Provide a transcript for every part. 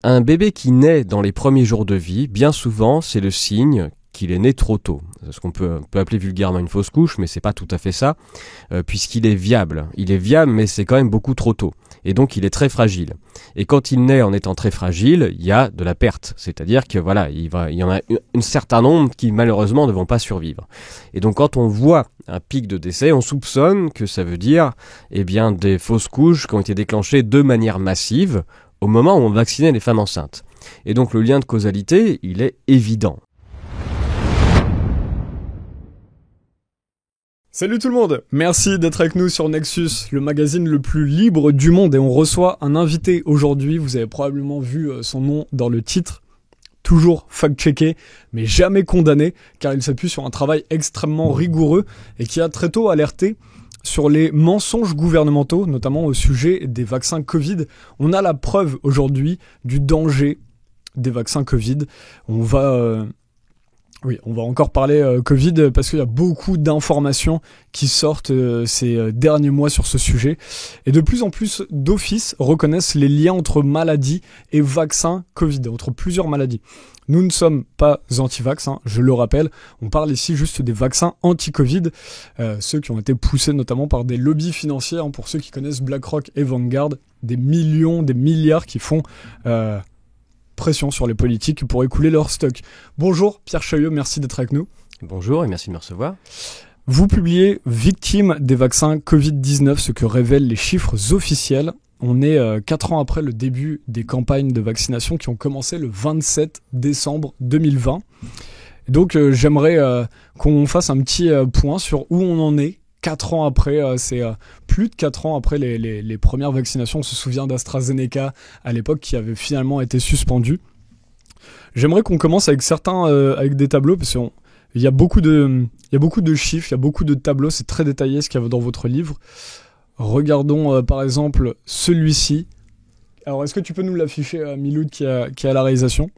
Un bébé qui naît dans les premiers jours de vie, bien souvent, c'est le signe qu'il est né trop tôt. C'est ce qu'on peut appeler vulgairement une fausse couche, mais c'est pas tout à fait ça, puisqu'il est viable. Il est viable, mais c'est quand même beaucoup trop tôt. Et donc, il est très fragile. Et quand il naît en étant très fragile, il y a de la perte. C'est-à-dire que voilà, il y en a un certain nombre qui, malheureusement, ne vont pas survivre. Et donc, quand on voit un pic de décès, on soupçonne que ça veut dire, des fausses couches qui ont été déclenchées de manière massive au moment où on vaccinait les femmes enceintes. Et donc, le lien de causalité, il est évident. Salut tout le monde, merci d'être avec nous sur Nexus, le magazine le plus libre du monde, et on reçoit un invité aujourd'hui. Vous avez probablement vu son nom dans le titre, toujours fact-checké, mais jamais condamné, car il s'appuie sur un travail extrêmement rigoureux et qui a très tôt alerté sur les mensonges gouvernementaux, notamment au sujet des vaccins Covid. On a la preuve aujourd'hui du danger des vaccins Covid. On va encore parler Covid parce qu'il y a beaucoup d'informations qui sortent ces derniers mois sur ce sujet. Et de plus en plus d'offices reconnaissent les liens entre maladie et vaccins Covid, entre plusieurs maladies. Nous ne sommes pas anti-vax, je le rappelle. On parle ici juste des vaccins anti-Covid, ceux qui ont été poussés notamment par des lobbies financiers, pour ceux qui connaissent BlackRock et Vanguard, des millions, des milliards qui font pression sur les politiques pour écouler leur stock. Bonjour Pierre Chaillot, merci d'être avec nous. Bonjour et merci de me recevoir. Vous publiez Victimes des vaccins Covid-19, ce que révèlent les chiffres officiels. On est 4 ans après le début des campagnes de vaccination qui ont commencé le 27 décembre 2020. Et donc j'aimerais qu'on fasse un petit point sur où on en est 4 ans après. C'est plus de 4 ans après les premières vaccinations. On se souvient d'AstraZeneca à l'époque qui avait finalement été suspendu. J'aimerais qu'on commence avec avec des tableaux parce qu'il y a beaucoup de chiffres, il y a beaucoup de tableaux. C'est très détaillé ce qu'il y a dans votre livre. Regardons par exemple celui-ci. Alors est-ce que tu peux nous l'afficher, Miloud qui a la réalisation ?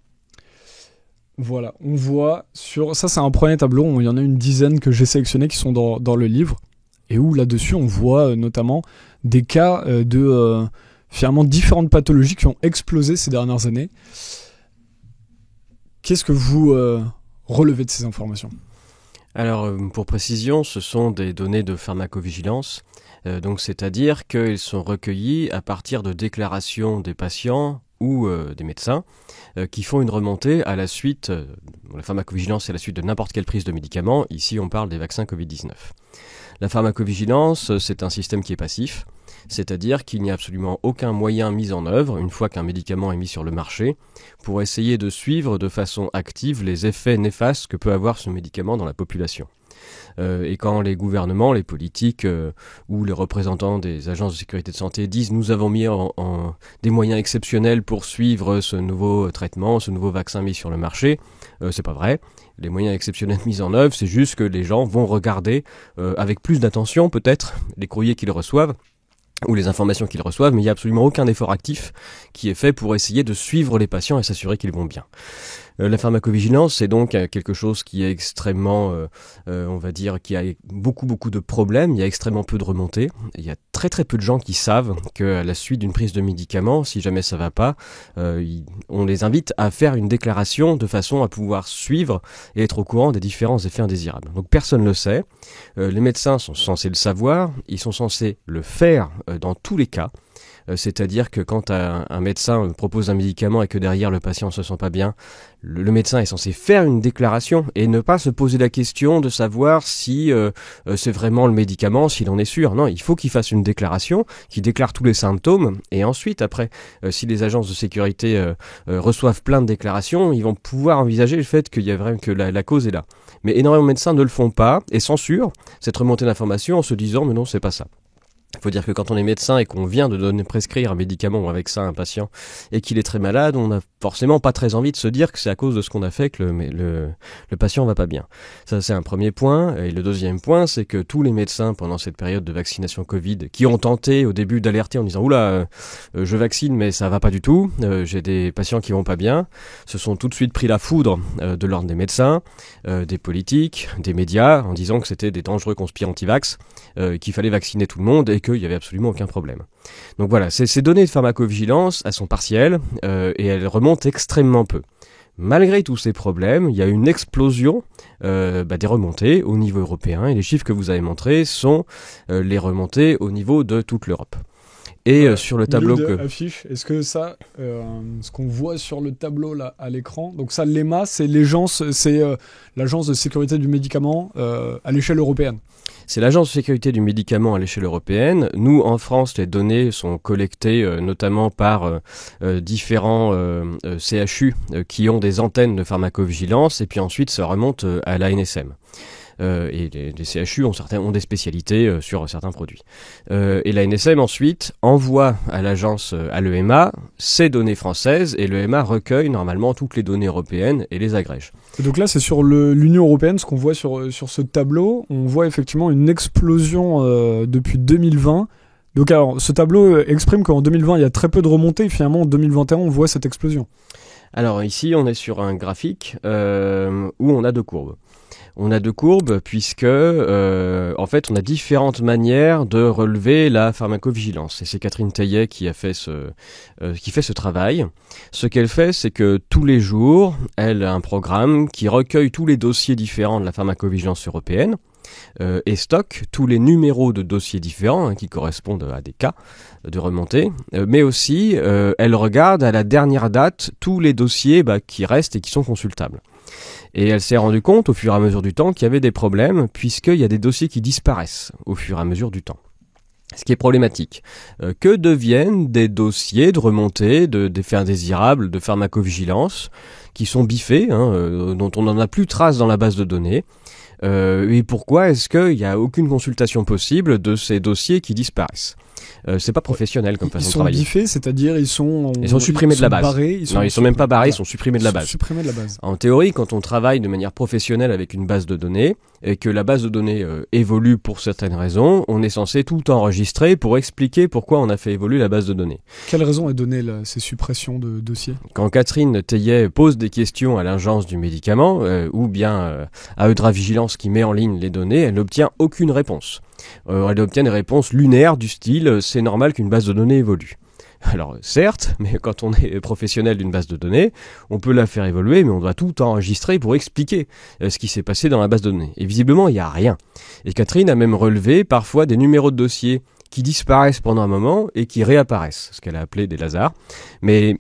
Voilà, on voit ça c'est un premier tableau, il y en a une dizaine que j'ai sélectionnés qui sont dans le livre, et où là-dessus on voit notamment des cas de finalement différentes pathologies qui ont explosé ces dernières années. Qu'est-ce que vous relevez de ces informations ? Alors, pour précision, ce sont des données de pharmacovigilance, donc c'est-à-dire qu'elles sont recueillies à partir de déclarations des patients ou des médecins qui font une remontée à la suite, la pharmacovigilance c'est à la suite de n'importe quelle prise de médicaments, ici on parle des vaccins Covid-19. La pharmacovigilance, c'est un système qui est passif, c'est-à-dire qu'il n'y a absolument aucun moyen mis en œuvre, une fois qu'un médicament est mis sur le marché, pour essayer de suivre de façon active les effets néfastes que peut avoir ce médicament dans la population. Et quand les gouvernements, les politiques ou les représentants des agences de sécurité de santé disent « nous avons mis en des moyens exceptionnels pour suivre ce nouveau traitement, ce nouveau vaccin mis sur le marché », c'est pas vrai. Les moyens exceptionnels mis en œuvre, c'est juste que les gens vont regarder avec plus d'attention peut-être les courriers qu'ils reçoivent ou les informations qu'ils reçoivent, mais il n'y a absolument aucun effort actif qui est fait pour essayer de suivre les patients et s'assurer qu'ils vont bien. La pharmacovigilance, c'est donc quelque chose qui est extrêmement, on va dire, qui a beaucoup de problèmes, il y a extrêmement peu de remontées, il y a très peu de gens qui savent qu'à la suite d'une prise de médicaments, si jamais ça va pas, on les invite à faire une déclaration de façon à pouvoir suivre et être au courant des différents effets indésirables. Donc personne ne le sait, les médecins sont censés le savoir, ils sont censés le faire dans tous les cas. C'est-à-dire que quand un médecin propose un médicament et que derrière le patient ne se sent pas bien, le médecin est censé faire une déclaration et ne pas se poser la question de savoir si c'est vraiment le médicament, s'il en est sûr. Non, il faut qu'il fasse une déclaration, qu'il déclare tous les symptômes, et ensuite, après, si les agences de sécurité reçoivent plein de déclarations, ils vont pouvoir envisager le fait qu'il y a vraiment que la cause est là. Mais énormément de médecins ne le font pas et censurent cette remontée d'informations en se disant « mais non, c'est pas ça ». Il faut dire que quand on est médecin et qu'on vient de prescrire un médicament ou avec ça à un patient et qu'il est très malade, on n'a forcément pas très envie de se dire que c'est à cause de ce qu'on a fait que le patient va pas bien. Ça, c'est un premier point. Et le deuxième point, c'est que tous les médecins, pendant cette période de vaccination Covid, qui ont tenté au début d'alerter en disant « Oula, je vaccine mais ça va pas du tout, j'ai des patients qui vont pas bien », se sont tout de suite pris la foudre de l'ordre des médecins, des politiques, des médias, en disant que c'était des dangereux conspirants anti-vax, qu'il fallait vacciner tout le monde et qu'il n'y avait absolument aucun problème. Donc voilà, ces données de pharmacovigilance, elles sont partielles et elles remontent extrêmement peu. Malgré tous ces problèmes, il y a une explosion des remontées au niveau européen, et les chiffres que vous avez montrés sont les remontées au niveau de toute l'Europe. Et sur le tableau affiche, est-ce que ça, ce qu'on voit sur le tableau là à l'écran, donc ça, l'EMA, c'est l'agence de sécurité du médicament à l'échelle européenne. C'est l'Agence de sécurité du médicament à l'échelle européenne. Nous, en France, les données sont collectées notamment par différents CHU qui ont des antennes de pharmacovigilance, et puis ensuite ça remonte à l'ANSM. Et les CHU ont des spécialités sur certains produits. Et l'ANSM ensuite envoie à l'agence, à l'EMA, ces données françaises, et l'EMA recueille normalement toutes les données européennes et les agrège. Et donc là, c'est sur l'Union européenne, ce qu'on voit sur ce tableau. On voit effectivement une explosion depuis 2020. Donc alors, ce tableau exprime qu'en 2020, il y a très peu de remontées, et finalement en 2021, on voit cette explosion. Alors ici, on est sur un graphique où on a deux courbes. On a deux courbes puisque, en fait, on a différentes manières de relever la pharmacovigilance. Et c'est Catherine Théiet qui fait ce travail. Ce qu'elle fait, c'est que tous les jours, elle a un programme qui recueille tous les dossiers différents de la pharmacovigilance européenne et stocke tous les numéros de dossiers différents qui correspondent à des cas de remontée. Mais aussi, elle regarde à la dernière date tous les dossiers qui restent et qui sont consultables. Et elle s'est rendue compte au fur et à mesure du temps qu'il y avait des problèmes puisqu'il y a des dossiers qui disparaissent au fur et à mesure du temps. Ce qui est problématique. Que deviennent des dossiers de remontée, d'effets indésirables, de pharmacovigilance qui sont biffés, dont on n'en a plus trace dans la base de données et pourquoi est-ce qu'il n'y a aucune consultation possible de ces dossiers qui disparaissent? C'est pas professionnel comme façon de travailler. Ils sont biffés, c'est-à-dire ils sont supprimés de la base. Non, ils sont même pas barrés, ils sont supprimés de la base. Supprimés de la base. En théorie, quand on travaille de manière professionnelle avec une base de données et que la base de données évolue pour certaines raisons, on est censé tout enregistrer pour expliquer pourquoi on a fait évoluer la base de données. Quelle raison est donnée ces suppressions de dossiers? Quand Catherine Théiet pose des questions à l'agence du médicament ou bien à EudraVigilance qui met en ligne les données, elle n'obtient aucune réponse. Elle obtient des réponses lunaires du style « c'est normal qu'une base de données évolue ». Alors certes, mais quand on est professionnel d'une base de données, on peut la faire évoluer, mais on doit tout enregistrer pour expliquer ce qui s'est passé dans la base de données. Et visiblement, il n'y a rien. Et Catherine a même relevé parfois des numéros de dossiers qui disparaissent pendant un moment et qui réapparaissent, ce qu'elle a appelé des lasers. Mais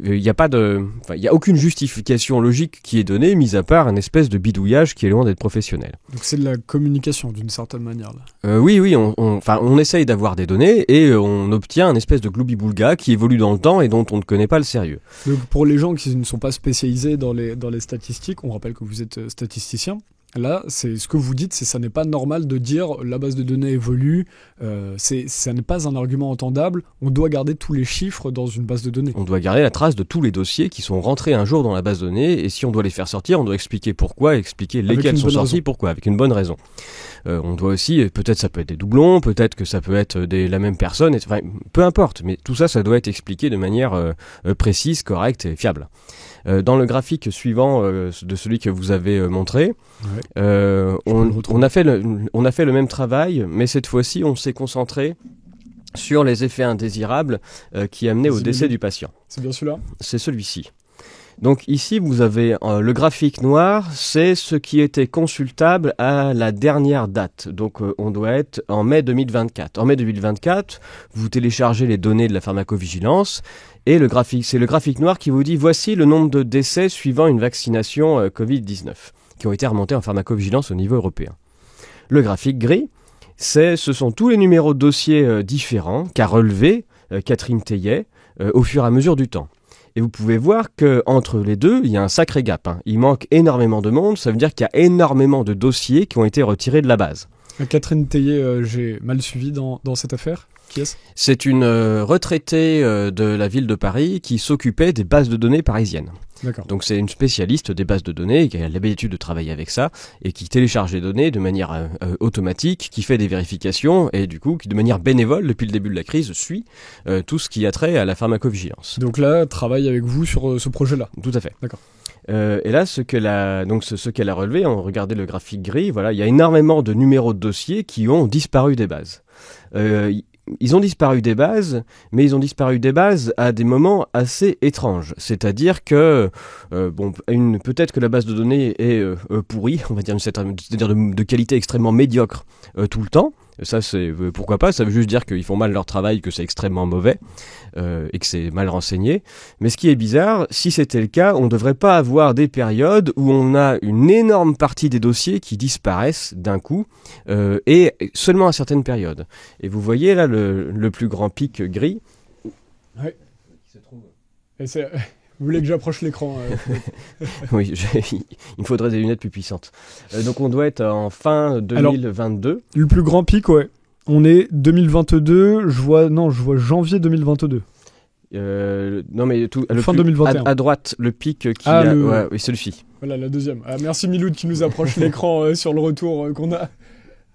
il n'y a aucune justification logique qui est donnée, mis à part une espèce de bidouillage qui est loin d'être professionnel. Donc c'est de la communication d'une certaine manière là. Oui, on essaye d'avoir des données et on obtient une espèce de gloubi-boulga qui évolue dans le temps et dont on ne connaît pas le sérieux. Donc pour les gens qui ne sont pas spécialisés dans les statistiques, on rappelle que vous êtes statisticien. Là, c'est ce que vous dites, ça n'est pas normal de dire la base de données évolue, ça n'est pas un argument entendable, on doit garder tous les chiffres dans une base de données. On doit garder la trace de tous les dossiers qui sont rentrés un jour dans la base de données, et si on doit les faire sortir, on doit expliquer pourquoi, expliquer lesquels sont sortis, pourquoi, avec une bonne raison. On doit aussi, peut-être ça peut être des doublons, peut-être que ça peut être la même personne, peu importe, mais tout ça, ça doit être expliqué de manière précise, correcte et fiable. Dans le graphique suivant de celui que vous avez montré, on a fait le même travail, mais cette fois-ci, on s'est concentré sur les effets indésirables qui amenaient au décès du patient. C'est bien celui-là ? C'est celui-ci. Donc ici, vous avez le graphique noir, c'est ce qui était consultable à la dernière date. Donc on doit être en mai 2024. En mai 2024, vous téléchargez les données de la pharmacovigilance et c'est le graphique noir qui vous dit voici le nombre de décès suivant une vaccination Covid-19 qui ont été remontés en pharmacovigilance au niveau européen. Le graphique gris, ce sont tous les numéros de dossiers différents qu'a relevé Catherine Théiet au fur et à mesure du temps. Et vous pouvez voir qu'entre les deux, il y a un sacré gap. Il manque énormément de monde, ça veut dire qu'il y a énormément de dossiers qui ont été retirés de la base. Catherine Théiet, j'ai mal suivi dans cette affaire. Qui est-ce ? C'est une retraitée de la ville de Paris qui s'occupait des bases de données parisiennes. D'accord. Donc c'est une spécialiste des bases de données qui a l'habitude de travailler avec ça et qui télécharge les données de manière automatique, qui fait des vérifications et du coup qui de manière bénévole depuis le début de la crise suit tout ce qui a trait à la pharmacovigilance. Donc là, travaille avec vous sur ce projet-là. Tout à fait. D'accord. Et là, ce qu'elle a relevé, on regardait le graphique gris, voilà, il y a énormément de numéros de dossiers qui ont disparu des bases. Ils ont disparu des bases, mais ils ont disparu des bases à des moments assez étranges. C'est-à-dire que, peut-être que la base de données est pourrie, on va dire, c'est-à-dire de qualité extrêmement médiocre tout le temps. Ça, c'est pourquoi pas. Ça veut juste dire qu'ils font mal leur travail, que c'est extrêmement mauvais et que c'est mal renseigné. Mais ce qui est bizarre, si c'était le cas, on ne devrait pas avoir des périodes où on a une énorme partie des dossiers qui disparaissent d'un coup et seulement à certaines périodes. Et vous voyez là le plus grand pic gris. Ouais. Qui se trouve. Et c'est... Vous voulez que j'approche l'écran Oui, il me faudrait des lunettes plus puissantes. Donc on doit être en fin 2022. Alors, le plus grand pic, ouais. On est 2022, je vois janvier 2022. Non mais tout fin 2021. À droite, le pic qui ouais, oui, celui-ci. Voilà, la deuxième. Merci Miloud qui nous approche l'écran sur le retour qu'on a.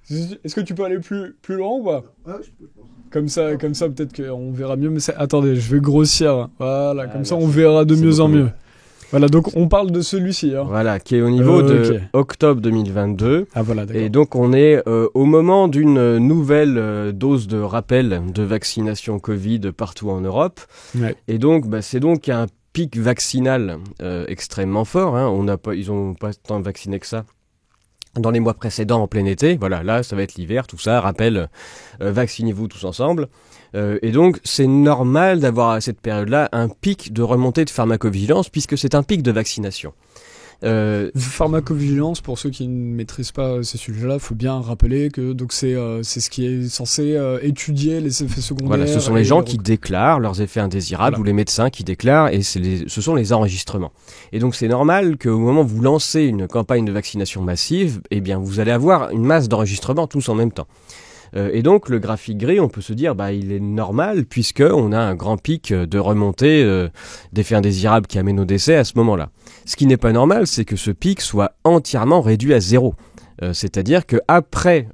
Est-ce que tu peux aller plus loin ou pas ? Ouais, je peux, je pense. Comme ça peut-être qu'on verra mieux. Mais attendez, je vais grossir. Voilà, comme ça on verra de mieux en mieux. Voilà, donc on parle de celui-ci. Hein. Voilà, qui est au niveau de octobre 2022. Ah voilà, d'accord. Et donc on est au moment d'une nouvelle dose de rappel de vaccination Covid partout en Europe. Ouais. Et donc c'est donc un pic vaccinal extrêmement fort. Hein. Ils ont pas tant vacciné que ça dans les mois précédents en plein été. Voilà, là ça va être l'hiver, tout ça, rappel, vaccinez-vous tous ensemble. Et donc c'est normal d'avoir à cette période-là un pic de remontée de pharmacovigilance puisque c'est un pic de vaccination. Pharmacovigilance, pour ceux qui ne maîtrisent pas ces sujets-là, faut bien rappeler que donc c'est ce qui est censé étudier les effets secondaires. Voilà, ce sont les gens qui déclarent leurs effets indésirables, ou les médecins qui déclarent, et ce sont les enregistrements. Et donc c'est normal qu'au moment où vous lancez une campagne de vaccination massive, eh bien vous allez avoir une masse d'enregistrements tous en même temps. Et donc le graphique gris, on peut se dire il est normal puisque on a un grand pic de remontée d'effets indésirables qui amène au décès à ce moment-là. Ce qui n'est pas normal, c'est que ce pic soit entièrement réduit à zéro. C'est-à-dire qu'après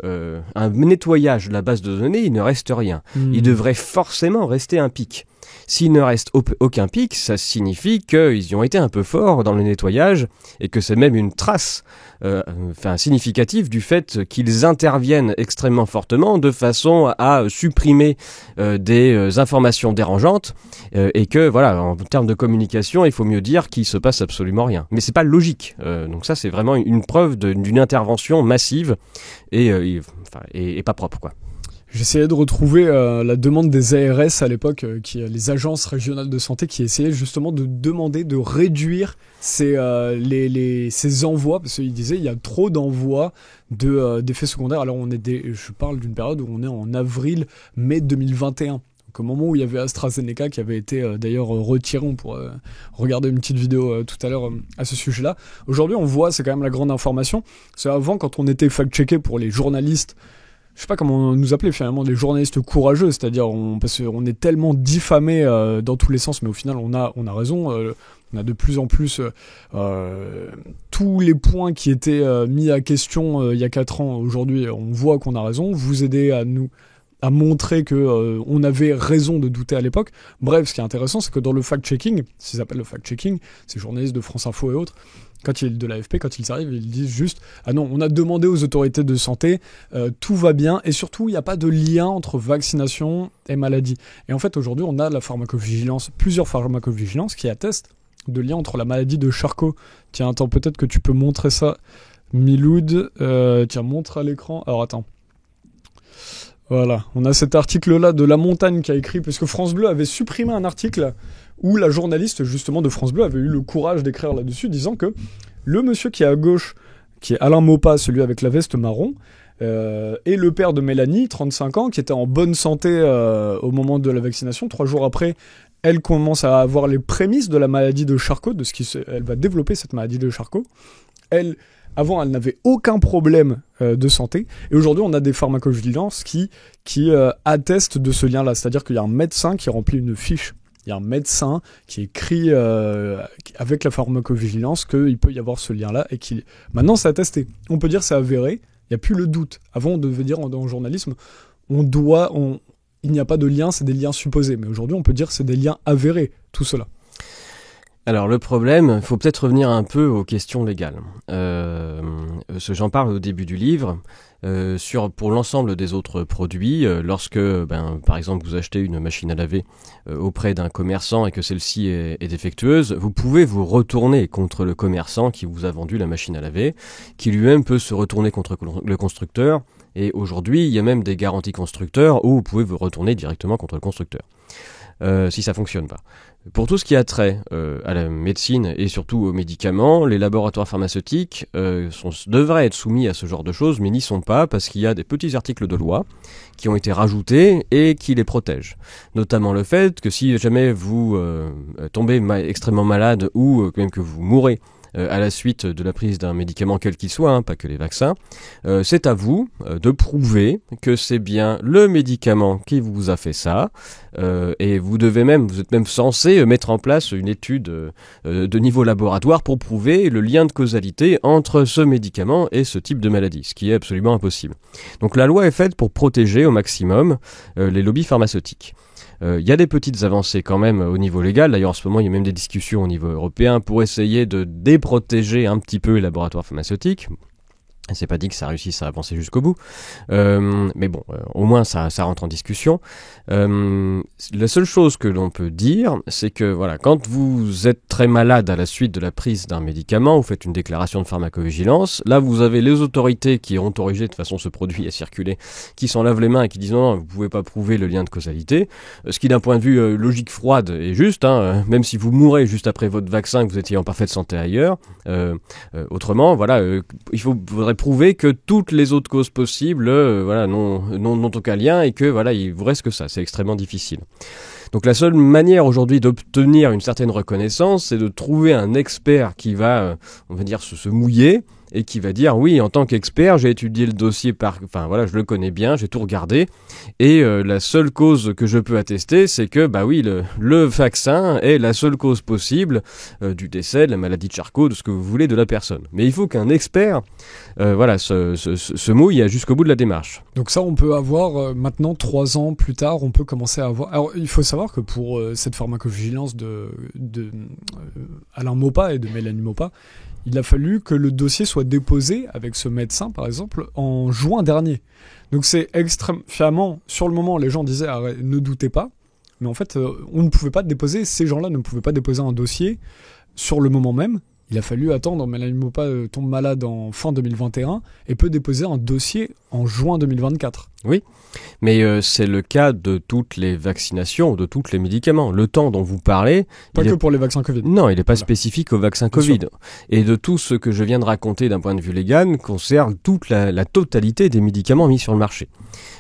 un nettoyage de la base de données, il ne reste rien. Il devrait forcément rester un pic. S'il ne reste aucun pic, ça signifie qu'ils y ont été un peu forts dans le nettoyage et que c'est même une trace significative du fait qu'ils interviennent extrêmement fortement de façon à supprimer des informations dérangeantes et que voilà, en termes de communication, il faut mieux dire qu'il se passe absolument rien. Mais c'est pas logique. Donc ça, c'est vraiment une preuve d'une intervention massive et pas propre, quoi. J'essayais de retrouver la demande des ARS à l'époque, les agences régionales de santé, qui essayaient justement de demander de réduire ces envois, parce qu'ils disaient il y a trop d'envois d'effets secondaires. Alors je parle d'une période où on est en avril-mai 2021. Donc au moment où il y avait AstraZeneca qui avait été d'ailleurs retiré, on pourrait regarder une petite vidéo tout à l'heure à ce sujet-là. Aujourd'hui on voit, c'est quand même la grande information. C'est avant, quand on était fact-checké pour les journalistes, je sais pas comment on nous appelait finalement, des journalistes courageux, c'est-à-dire parce qu'on est tellement diffamés dans tous les sens, mais au final on a raison. On a de plus en plus tous les points qui étaient mis à question il y a 4 ans. Aujourd'hui, on voit qu'on a raison. Vous aidez à montrer que on avait raison de douter à l'époque. Bref, ce qui est intéressant, c'est que dans le fact-checking, ce qu'ils appellent le fact-checking, ces journalistes de France Info et autres, de l'AFP, quand ils arrivent, ils disent juste « Ah non, on a demandé aux autorités de santé, tout va bien, et surtout, il n'y a pas de lien entre vaccination et maladie. » Et en fait, aujourd'hui, on a la pharmacovigilance, plusieurs pharmacovigilances qui attestent de lien entre la maladie de Charcot. Tiens, attends, peut-être que tu peux montrer ça, Miloud. Tiens, montre à l'écran. Alors, attends. Voilà, on a cet article-là de La Montagne qui a écrit, puisque France Bleu avait supprimé un article où la journaliste justement de France Bleu avait eu le courage d'écrire là-dessus, disant que le monsieur qui est à gauche, qui est Alain Maupas, celui avec la veste marron, est le père de Mélanie, 35 ans, qui était en bonne santé au moment de la vaccination. 3 jours après, elle commence à avoir les prémices de la maladie de Charcot, elle va développer cette maladie de Charcot. Avant, elle n'avait aucun problème de santé. Et aujourd'hui, on a des pharmacovigilances qui attestent de ce lien-là. C'est-à-dire qu'il y a un médecin qui remplit une fiche. Il y a un médecin qui écrit avec la pharmacovigilance qu'il peut y avoir ce lien-là. Et maintenant, c'est attesté. On peut dire c'est avéré. Il n'y a plus le doute. Avant, on devait dire en journalisme, il n'y a pas de lien, c'est des liens supposés. Mais aujourd'hui, on peut dire c'est des liens avérés, tout cela. Alors le problème, il faut peut-être revenir un peu aux questions légales. J'en parle au début du livre. Pour l'ensemble des autres produits, lorsque, par exemple, vous achetez une machine à laver auprès d'un commerçant et que celle-ci est défectueuse, vous pouvez vous retourner contre le commerçant qui vous a vendu la machine à laver, qui lui-même peut se retourner contre le constructeur. Et aujourd'hui, il y a même des garanties constructeurs où vous pouvez vous retourner directement contre le constructeur. Si ça fonctionne pas. Pour tout ce qui a trait à la médecine et surtout aux médicaments, les laboratoires pharmaceutiques devraient être soumis à ce genre de choses, mais n'y sont pas parce qu'il y a des petits articles de loi qui ont été rajoutés et qui les protègent. Notamment le fait que si jamais vous tombez extrêmement malade ou même que vous mourrez à la suite de la prise d'un médicament quel qu'il soit, pas que les vaccins, c'est à vous de prouver que c'est bien le médicament qui vous a fait ça, et vous êtes même censé mettre en place une étude de niveau laboratoire pour prouver le lien de causalité entre ce médicament et ce type de maladie, ce qui est absolument impossible. Donc la loi est faite pour protéger au maximum les lobbies pharmaceutiques. Il y a des petites avancées quand même au niveau légal. D'ailleurs, en ce moment, il y a même des discussions au niveau européen pour essayer de déprotéger un petit peu les laboratoires pharmaceutiques. C'est pas dit que ça réussisse à avancer jusqu'au bout. Mais bon, au moins ça rentre en discussion. La seule chose que l'on peut dire, c'est que voilà, quand vous êtes très malade à la suite de la prise d'un médicament, vous faites une déclaration de pharmacovigilance. Là, vous avez les autorités qui ont autorisé de toute façon ce produit à circuler, qui s'en lavent les mains et qui disent non, vous pouvez pas prouver le lien de causalité. Ce qui d'un point de vue logique froide est juste, même si vous mourrez juste après votre vaccin, que vous étiez en parfaite santé ailleurs. Autrement, voilà, faudrait prouver que toutes les autres causes possibles n'ont aucun lien et que voilà, il vous reste que ça. C'est extrêmement difficile. Donc la seule manière aujourd'hui d'obtenir une certaine reconnaissance, c'est de trouver un expert qui va, on va dire, se mouiller et qui va dire oui, en tant qu'expert, j'ai étudié le dossier je le connais bien, j'ai tout regardé et la seule cause que je peux attester, c'est que le vaccin est la seule cause possible du décès, de la maladie de Charcot, de ce que vous voulez de la personne. Mais il faut qu'un expert se mouille jusqu'au bout de la démarche. Donc ça, on peut avoir maintenant 3 ans plus tard, on peut commencer à avoir. Alors il faut savoir que pour cette pharmacovigilance de Alain Maupas et de Mélanie Maupas, il a fallu que le dossier soit déposé avec ce médecin, par exemple, en juin dernier. Donc c'est finalement, sur le moment, les gens disaient ne doutez pas, mais en fait, on ne pouvait pas déposer, ces gens-là ne pouvaient pas déposer un dossier sur le moment même. Il a fallu attendre, Mélanie Maupas tombe malade en fin 2021 et peut déposer un dossier en juin 2024. Oui, mais c'est le cas de toutes les vaccinations, de tous les médicaments. Le temps dont vous parlez... Pas que pour les vaccins Covid. Non, il n'est pas spécifique aux vaccins Covid. Et de tout ce que je viens de raconter d'un point de vue légal concerne toute la totalité des médicaments mis sur le marché.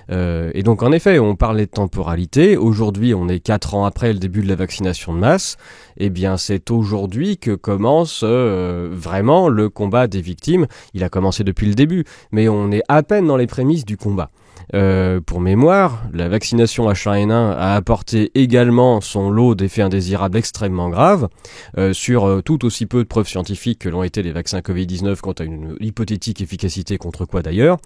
Et donc en effet, on parlait de temporalité. Aujourd'hui, on est 4 ans après le début de la vaccination de masse. Eh bien, c'est aujourd'hui que commence vraiment le combat des victimes. Il a commencé depuis le début, mais on est à peine dans les prémices du combat. Pour mémoire, la vaccination H1N1 a apporté également son lot d'effets indésirables extrêmement graves sur tout aussi peu de preuves scientifiques que l'ont été les vaccins Covid-19 quant à une hypothétique efficacité contre quoi d'ailleurs.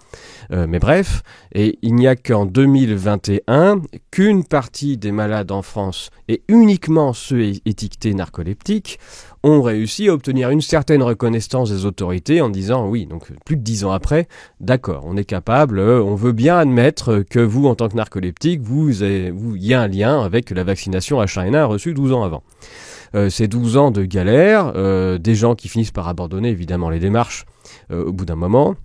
Mais bref, et il n'y a qu'en 2021 qu'une partie des malades en France, et uniquement ceux étiquetés narcoleptiques, ont réussi à obtenir une certaine reconnaissance des autorités en disant oui, donc plus de 10 ans après, d'accord, on est capable, on veut bien admettre que vous, en tant que narcoleptique, il y a un lien avec la vaccination H1N1 reçue 12 ans avant. C'est 12 ans de galère, des gens qui finissent par abandonner évidemment les démarches au bout d'un moment.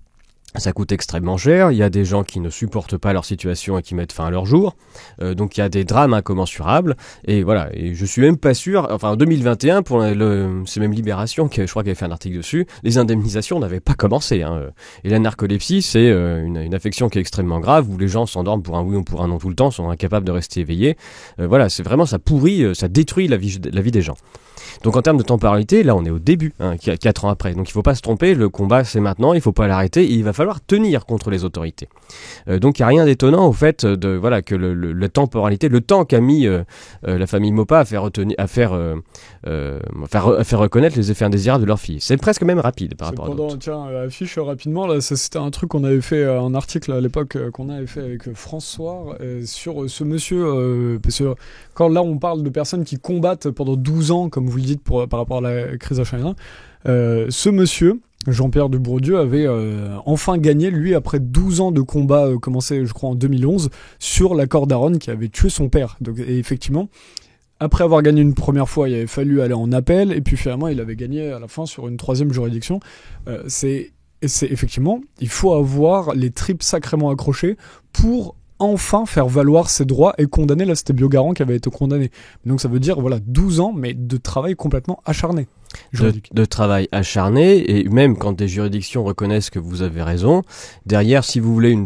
Ça coûte extrêmement cher, il y a des gens qui ne supportent pas leur situation et qui mettent fin à leur jour, donc il y a des drames incommensurables, et voilà, et je suis même pas sûr, enfin en 2021, pour c'est même Libération, je crois qu'elle avait fait un article dessus, les indemnisations n'avaient pas commencé, et la narcolepsie c'est une affection qui est extrêmement grave, où les gens s'endorment pour un oui ou pour un non tout le temps, sont incapables de rester éveillés, voilà, c'est vraiment, ça pourrit, ça détruit la vie des gens. Donc en termes de temporalité, là on est au début, 4 ans après, donc il faut pas se tromper, le combat c'est maintenant, il faut pas l'arrêter, et il va falloir falloir tenir contre les autorités. Donc il n'y a rien d'étonnant au fait que la temporalité, le temps qu'a mis la famille Maupas à faire reconnaître les effets indésirables de leur fille. C'est presque même rapide par rapport à d'autres. Tiens, affiche rapidement, là, ça, c'était un truc qu'on avait fait, un article à l'époque qu'on avait fait avec François sur ce monsieur, parce que quand là on parle de personnes qui combattent pendant 12 ans, comme vous le dites, par rapport à la crise H1N1, ce monsieur, Jean-Pierre de Bourdieu, avait enfin gagné, lui, après 12 ans de combat commencé, je crois, en 2011, sur l'accord d'Aaron qui avait tué son père. Donc, et effectivement, après avoir gagné une première fois, il avait fallu aller en appel, et puis finalement, il avait gagné à la fin sur une 3e juridiction. C'est effectivement, il faut avoir les tripes sacrément accrochées pour enfin faire valoir ses droits et condamner. Là, c'était Biogarant qui avait été condamné. Donc ça veut dire, 12 ans, mais de travail complètement acharné. De travail acharné, et même quand des juridictions reconnaissent que vous avez raison, derrière, si vous voulez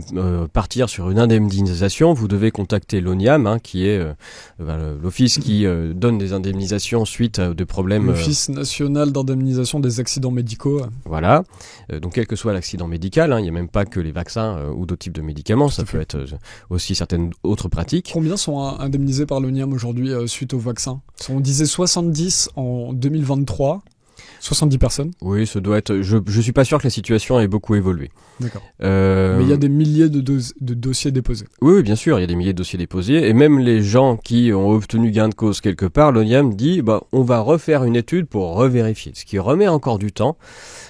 partir sur une indemnisation, vous devez contacter l'ONIAM, qui est l'office qui donne des indemnisations suite à des problèmes... L'Office national d'indemnisation des accidents médicaux. Voilà, donc quel que soit l'accident médical, il n'y a même pas que les vaccins ou d'autres types de médicaments, ça peut être aussi certaines autres pratiques. Combien sont indemnisés par l'ONIAM aujourd'hui suite aux vaccins ? On disait 70 en 2023. 70 personnes. Oui, ça doit être... Je suis pas sûr que la situation ait beaucoup évolué. D'accord. Mais il y a des milliers de dossiers déposés. Oui, bien sûr, il y a des milliers de dossiers déposés. Et même les gens qui ont obtenu gain de cause quelque part, l'ONIAM dit, on va refaire une étude pour revérifier. Ce qui remet encore du temps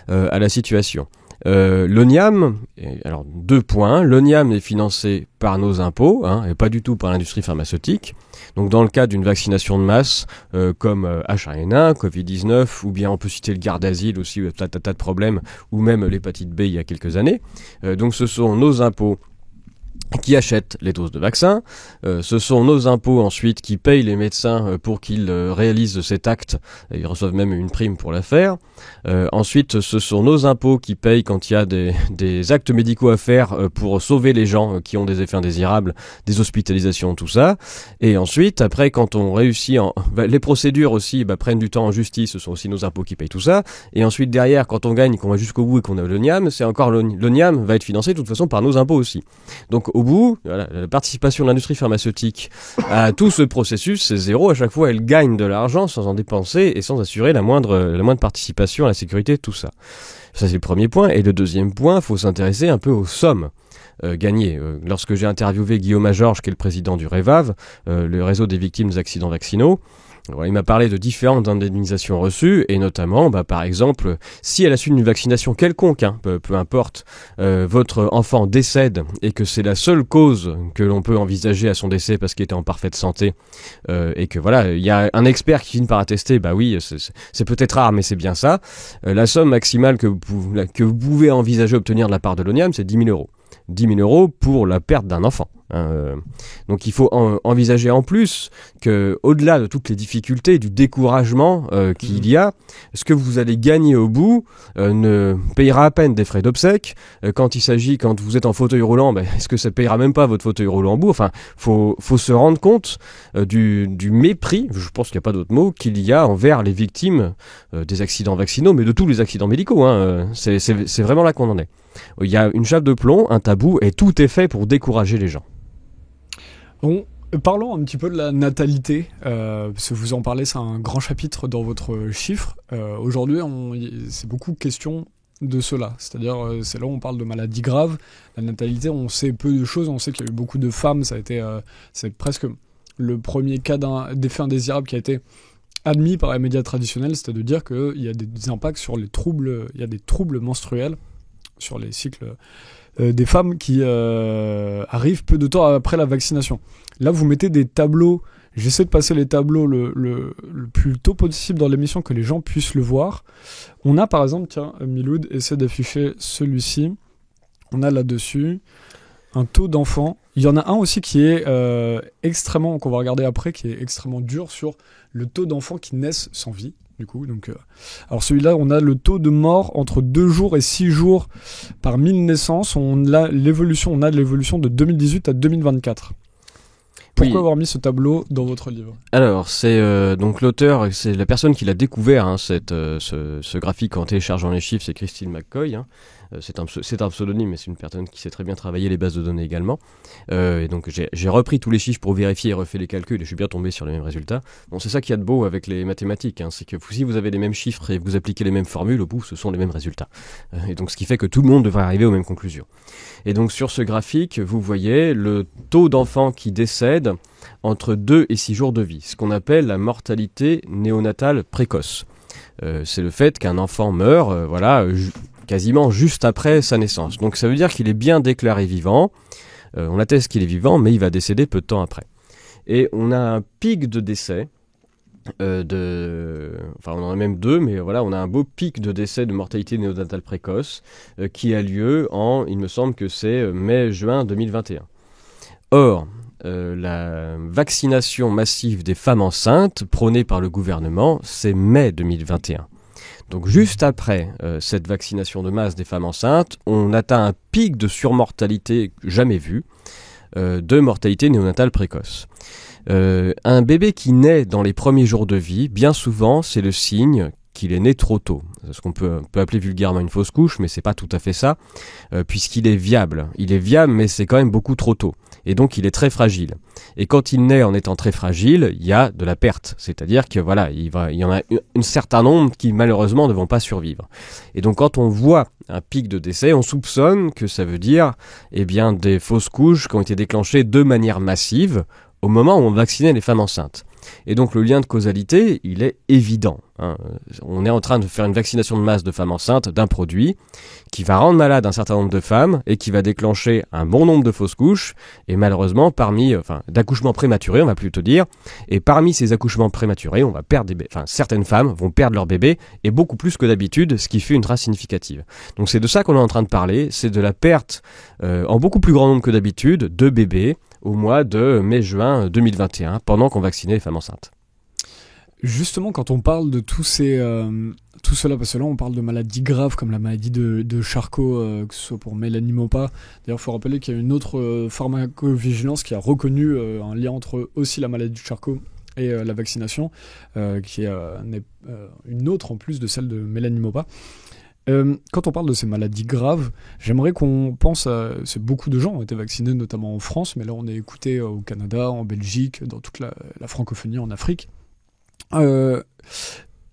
à la situation. L'ONIAM, alors 2 points, l'ONIAM est financé par nos impôts, et pas du tout par l'industrie pharmaceutique. Donc dans le cas d'une vaccination de masse, comme H1N1, Covid-19, ou bien on peut citer le Gardasil aussi, tas de problèmes, ou même l'hépatite B il y a quelques années. Donc ce sont nos impôts qui achètent les doses de vaccins. Ce sont nos impôts ensuite qui payent les médecins pour qu'ils réalisent cet acte. Ils reçoivent même une prime pour la faire. Ensuite, ce sont nos impôts qui payent quand il y a des actes médicaux à faire pour sauver les gens qui ont des effets indésirables, des hospitalisations, tout ça. Et ensuite, après, quand on réussit, les procédures aussi prennent du temps en justice, ce sont aussi nos impôts qui payent tout ça. Et ensuite, derrière, quand on gagne, qu'on va jusqu'au bout et qu'on a l'ONIAM, c'est encore l'ONIAM va être financé de toute façon par nos impôts aussi. Donc au bout, la participation de l'industrie pharmaceutique à tout ce processus, c'est zéro. À chaque fois, elle gagne de l'argent sans en dépenser et sans assurer la moindre participation à la sécurité de tout ça. Ça, c'est le premier point. Et le deuxième point, il faut s'intéresser un peu aux sommes gagnées. Lorsque j'ai interviewé Guillaume Majorge, qui est le président du REVAV, le réseau des victimes des accidents vaccinaux, il m'a parlé de différentes indemnisations reçues, et notamment, par exemple, si à la suite d'une vaccination quelconque, peu importe, votre enfant décède et que c'est la seule cause que l'on peut envisager à son décès parce qu'il était en parfaite santé, et que il y a un expert qui finit par attester, oui, c'est peut-être rare, mais c'est bien ça. La somme maximale que vous pouvez envisager obtenir de la part de l'ONIAM, c'est 10 000 euros. 10 000 euros pour la perte d'un enfant. Donc il faut envisager en plus que, au-delà de toutes les difficultés, du découragement qu'il y a, ce que vous allez gagner au bout ne payera à peine des frais d'obsèques. Quand vous êtes en fauteuil roulant, est-ce que ça payera même pas votre fauteuil roulant au bout ? Enfin, faut se rendre compte du mépris, je pense qu'il n'y a pas d'autre mot, qu'il y a envers les victimes des accidents vaccinaux, mais de tous les accidents médicaux. C'est vraiment là qu'on en est. Il y a une chape de plomb, un tabou, et tout est fait pour décourager les gens. Bon, parlons un petit peu de la natalité, parce que vous en parlez, c'est un grand chapitre dans votre chiffre. Aujourd'hui, c'est beaucoup question de cela, c'est-à-dire c'est là où on parle de maladies graves. La natalité, on sait peu de choses, on sait qu'il y a eu beaucoup de femmes, c'est presque le premier cas d'effet indésirable qui a été admis par les médias traditionnels, c'est de dire qu'il y a des impacts sur les troubles, il y a des troubles menstruels sur les cycles des femmes qui arrivent peu de temps après la vaccination. Là, vous mettez des tableaux. J'essaie de passer les tableaux le plus tôt possible dans l'émission, que les gens puissent le voir. On a par exemple, Miloud, essaie d'afficher celui-ci. On a là-dessus un taux d'enfants. Il y en a un aussi qui est extrêmement, qu'on va regarder après, qui est extrêmement dur sur le taux d'enfants qui naissent sans vie. Du coup, alors celui-là, on a le taux de mort entre 2 jours et 6 jours par 1000 naissances. On a de l'évolution de 2018 à 2024. Pourquoi avoir mis ce tableau dans votre livre ? Alors, c'est donc l'auteur, c'est la personne qui l'a découvert, ce graphique en téléchargeant les chiffres, c'est Christine McCoy. C'est un pseudonyme, mais c'est une personne qui sait très bien travailler les bases de données également. Et donc j'ai repris tous les chiffres pour vérifier et refait les calculs, et je suis bien tombé sur les mêmes résultats. Bon, c'est ça qu'il y a de beau avec les mathématiques, hein, c'est que si vous avez les mêmes chiffres et vous appliquez les mêmes formules, au bout, ce sont les mêmes résultats. Et donc ce qui fait que tout le monde devrait arriver aux mêmes conclusions. Et donc sur ce graphique, vous voyez le taux d'enfants qui décèdent entre 2 et 6 jours de vie, ce qu'on appelle la mortalité néonatale précoce. C'est le fait qu'un enfant meurt, quasiment juste après sa naissance. Donc ça veut dire qu'il est bien déclaré vivant, on atteste qu'il est vivant, mais il va décéder peu de temps après. Et on a un pic de décès, on en a même 2, mais voilà, on a un beau pic de décès de mortalité néonatale précoce qui a lieu il me semble que c'est mai-juin 2021. Or, la vaccination massive des femmes enceintes prônée par le gouvernement, c'est mai 2021. Donc juste après cette vaccination de masse des femmes enceintes, on atteint un pic de surmortalité jamais vu, de mortalité néonatale précoce. Un bébé qui naît dans les premiers jours de vie, bien souvent, c'est le signe qu'il est né trop tôt. C'est ce qu'on peut appeler vulgairement une fausse couche, mais c'est pas tout à fait ça, puisqu'il est viable. Il est viable, mais c'est quand même beaucoup trop tôt. Et donc il est très fragile. Et quand il naît en étant très fragile, il y a de la perte. C'est-à-dire que voilà, il y en a un certain nombre qui malheureusement ne vont pas survivre. Et donc quand on voit un pic de décès, on soupçonne que ça veut dire des fausses couches qui ont été déclenchées de manière massive au moment où on vaccinait les femmes enceintes. Et donc le lien de causalité, il est évident. On est en train de faire une vaccination de masse de femmes enceintes d'un produit qui va rendre malade un certain nombre de femmes et qui va déclencher un bon nombre de fausses couches et malheureusement d'accouchements prématurés, on va plutôt dire. Et parmi ces accouchements prématurés, on va perdre certaines femmes vont perdre leur bébé et beaucoup plus que d'habitude, ce qui fait une trace significative. Donc c'est de ça qu'on est en train de parler, c'est de la perte en beaucoup plus grand nombre que d'habitude de bébés au mois de mai-juin 2021, pendant qu'on vaccinait les femmes enceintes. Justement, quand on parle de tout cela, parce que là on parle de maladies graves comme la maladie de Charcot, que ce soit pour mélaninopa. D'ailleurs, il faut rappeler qu'il y a une autre pharmacovigilance qui a reconnu un lien entre aussi la maladie de Charcot et la vaccination, qui est une autre en plus de celle de mélaninopa. Quand on parle de ces maladies graves, j'aimerais qu'on pense à... Beaucoup de gens ont été vaccinés, notamment en France, mais là on est écouté au Canada, en Belgique, dans toute la francophonie, en Afrique.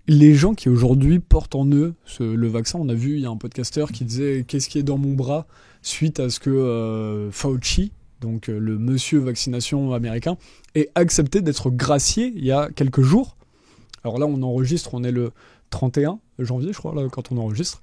Les gens qui aujourd'hui portent en eux le vaccin, on a vu, il y a un podcasteur qui disait « Qu'est-ce qui est dans mon bras ?» suite à ce que Fauci, donc le monsieur vaccination américain, ait accepté d'être gracié il y a quelques jours. Alors là on enregistre, on est le 31 janvier, je crois, là, quand on enregistre.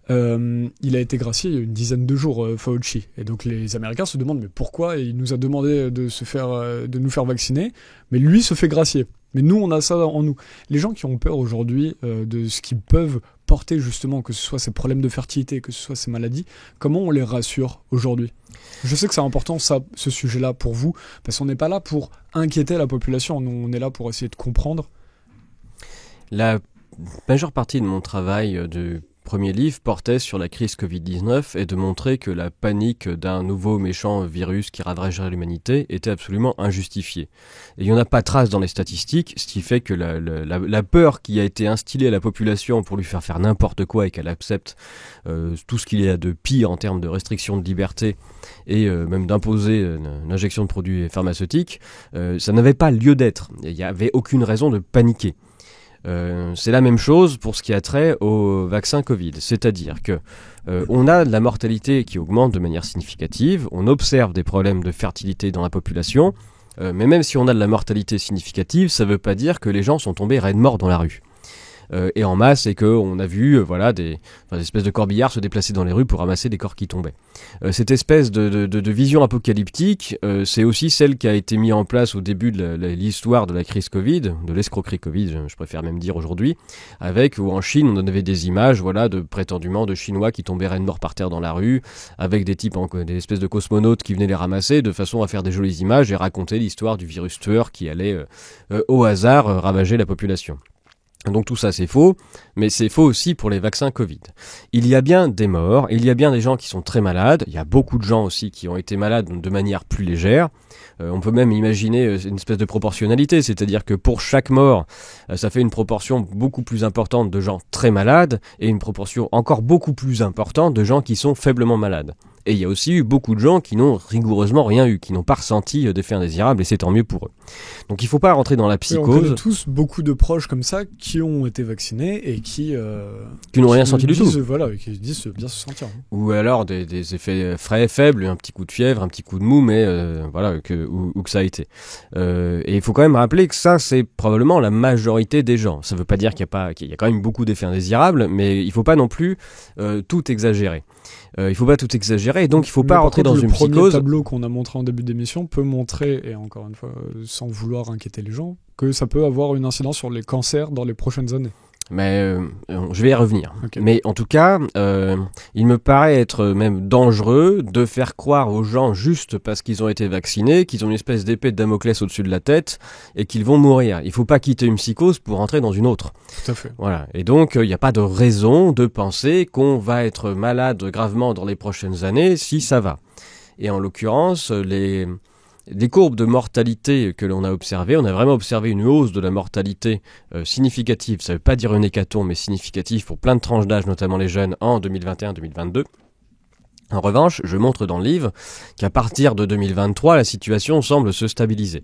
Il a été gracié il y a une dizaine de jours, Fauci. Et donc les Américains se demandent mais pourquoi il nous a demandé de nous faire vacciner, mais lui se fait gracier. Mais nous, on a ça en nous. Les gens qui ont peur aujourd'hui de ce qu'ils peuvent porter justement, que ce soit ces problèmes de fertilité, que ce soit ces maladies, comment on les rassure aujourd'hui ? Je sais que c'est important, ce sujet-là, pour vous, parce qu'on n'est pas là pour inquiéter la population, on est là pour essayer de comprendre. La majeure partie de mon travail de premier livre portait sur la crise Covid-19 et de montrer que la panique d'un nouveau méchant virus qui ravagerait l'humanité était absolument injustifiée. Et il n'y en a pas trace dans les statistiques, ce qui fait que la peur qui a été instillée à la population pour lui faire n'importe quoi et qu'elle accepte tout ce qu'il y a de pire en termes de restrictions de liberté et même d'imposer une injection de produits pharmaceutiques, ça n'avait pas lieu d'être. Il n'y avait aucune raison de paniquer. C'est la même chose pour ce qui a trait au vaccin Covid, c'est-à-dire que on a de la mortalité qui augmente de manière significative, on observe des problèmes de fertilité dans la population, mais même si on a de la mortalité significative, ça ne veut pas dire que les gens sont tombés raides morts dans la rue. Et en masse, et qu'on a vu des espèces de corbillards se déplacer dans les rues pour ramasser des corps qui tombaient. Cette espèce de vision apocalyptique, c'est aussi celle qui a été mise en place au début de l'histoire de la crise Covid, de l'escroquerie Covid, je préfère même dire aujourd'hui, où en Chine on en avait des images prétendument de Chinois qui tombaient raides morts par terre dans la rue, avec des types, des espèces de cosmonautes qui venaient les ramasser, de façon à faire des jolies images et raconter l'histoire du virus tueur qui allait au hasard ravager la population. Donc tout ça c'est faux, mais c'est faux aussi pour les vaccins Covid. Il y a bien des morts, il y a bien des gens qui sont très malades, il y a beaucoup de gens aussi qui ont été malades de manière plus légère. On peut même imaginer une espèce de proportionnalité, c'est-à-dire que pour chaque mort, ça fait une proportion beaucoup plus importante de gens très malades et une proportion encore beaucoup plus importante de gens qui sont faiblement malades. Et il y a aussi eu beaucoup de gens qui n'ont rigoureusement rien eu, qui n'ont pas ressenti d'effets indésirables, et c'est tant mieux pour eux. Donc il ne faut pas rentrer dans la psychose. On connaît tous beaucoup de proches comme ça qui ont été vaccinés et qui n'ont rien senti du tout. Voilà, qui disent bien se sentir. Ou alors des effets frais, faibles, un petit coup de fièvre, un petit coup de mou, mais voilà, où que ça a été. Et il faut quand même rappeler que ça, c'est probablement la majorité des gens. Ça ne veut pas dire qu'il y a quand même beaucoup d'effets indésirables, mais il ne faut pas non plus tout exagérer. Il faut pas tout exagérer, et donc il faut pas rentrer dans une psychose. Le premier tableau qu'on a montré en début d'émission peut montrer, et encore une fois, sans vouloir inquiéter les gens, que ça peut avoir une incidence sur les cancers dans les prochaines années. Mais je vais y revenir. Okay. Mais en tout cas, il me paraît être même dangereux de faire croire aux gens juste parce qu'ils ont été vaccinés, qu'ils ont une espèce d'épée de Damoclès au-dessus de la tête et qu'ils vont mourir. Il faut pas quitter une psychose pour entrer dans une autre. Tout à fait. Voilà. Et donc, il n'y a pas de raison de penser qu'on va être malade gravement dans les prochaines années si ça va. Et en l'occurrence, les courbes de mortalité que l'on a observées, on a vraiment observé une hausse de la mortalité significative, ça ne veut pas dire une hécatombe, mais significative pour plein de tranches d'âge, notamment les jeunes, en 2021-2022. En revanche, je montre dans le livre qu'à partir de 2023, la situation semble se stabiliser.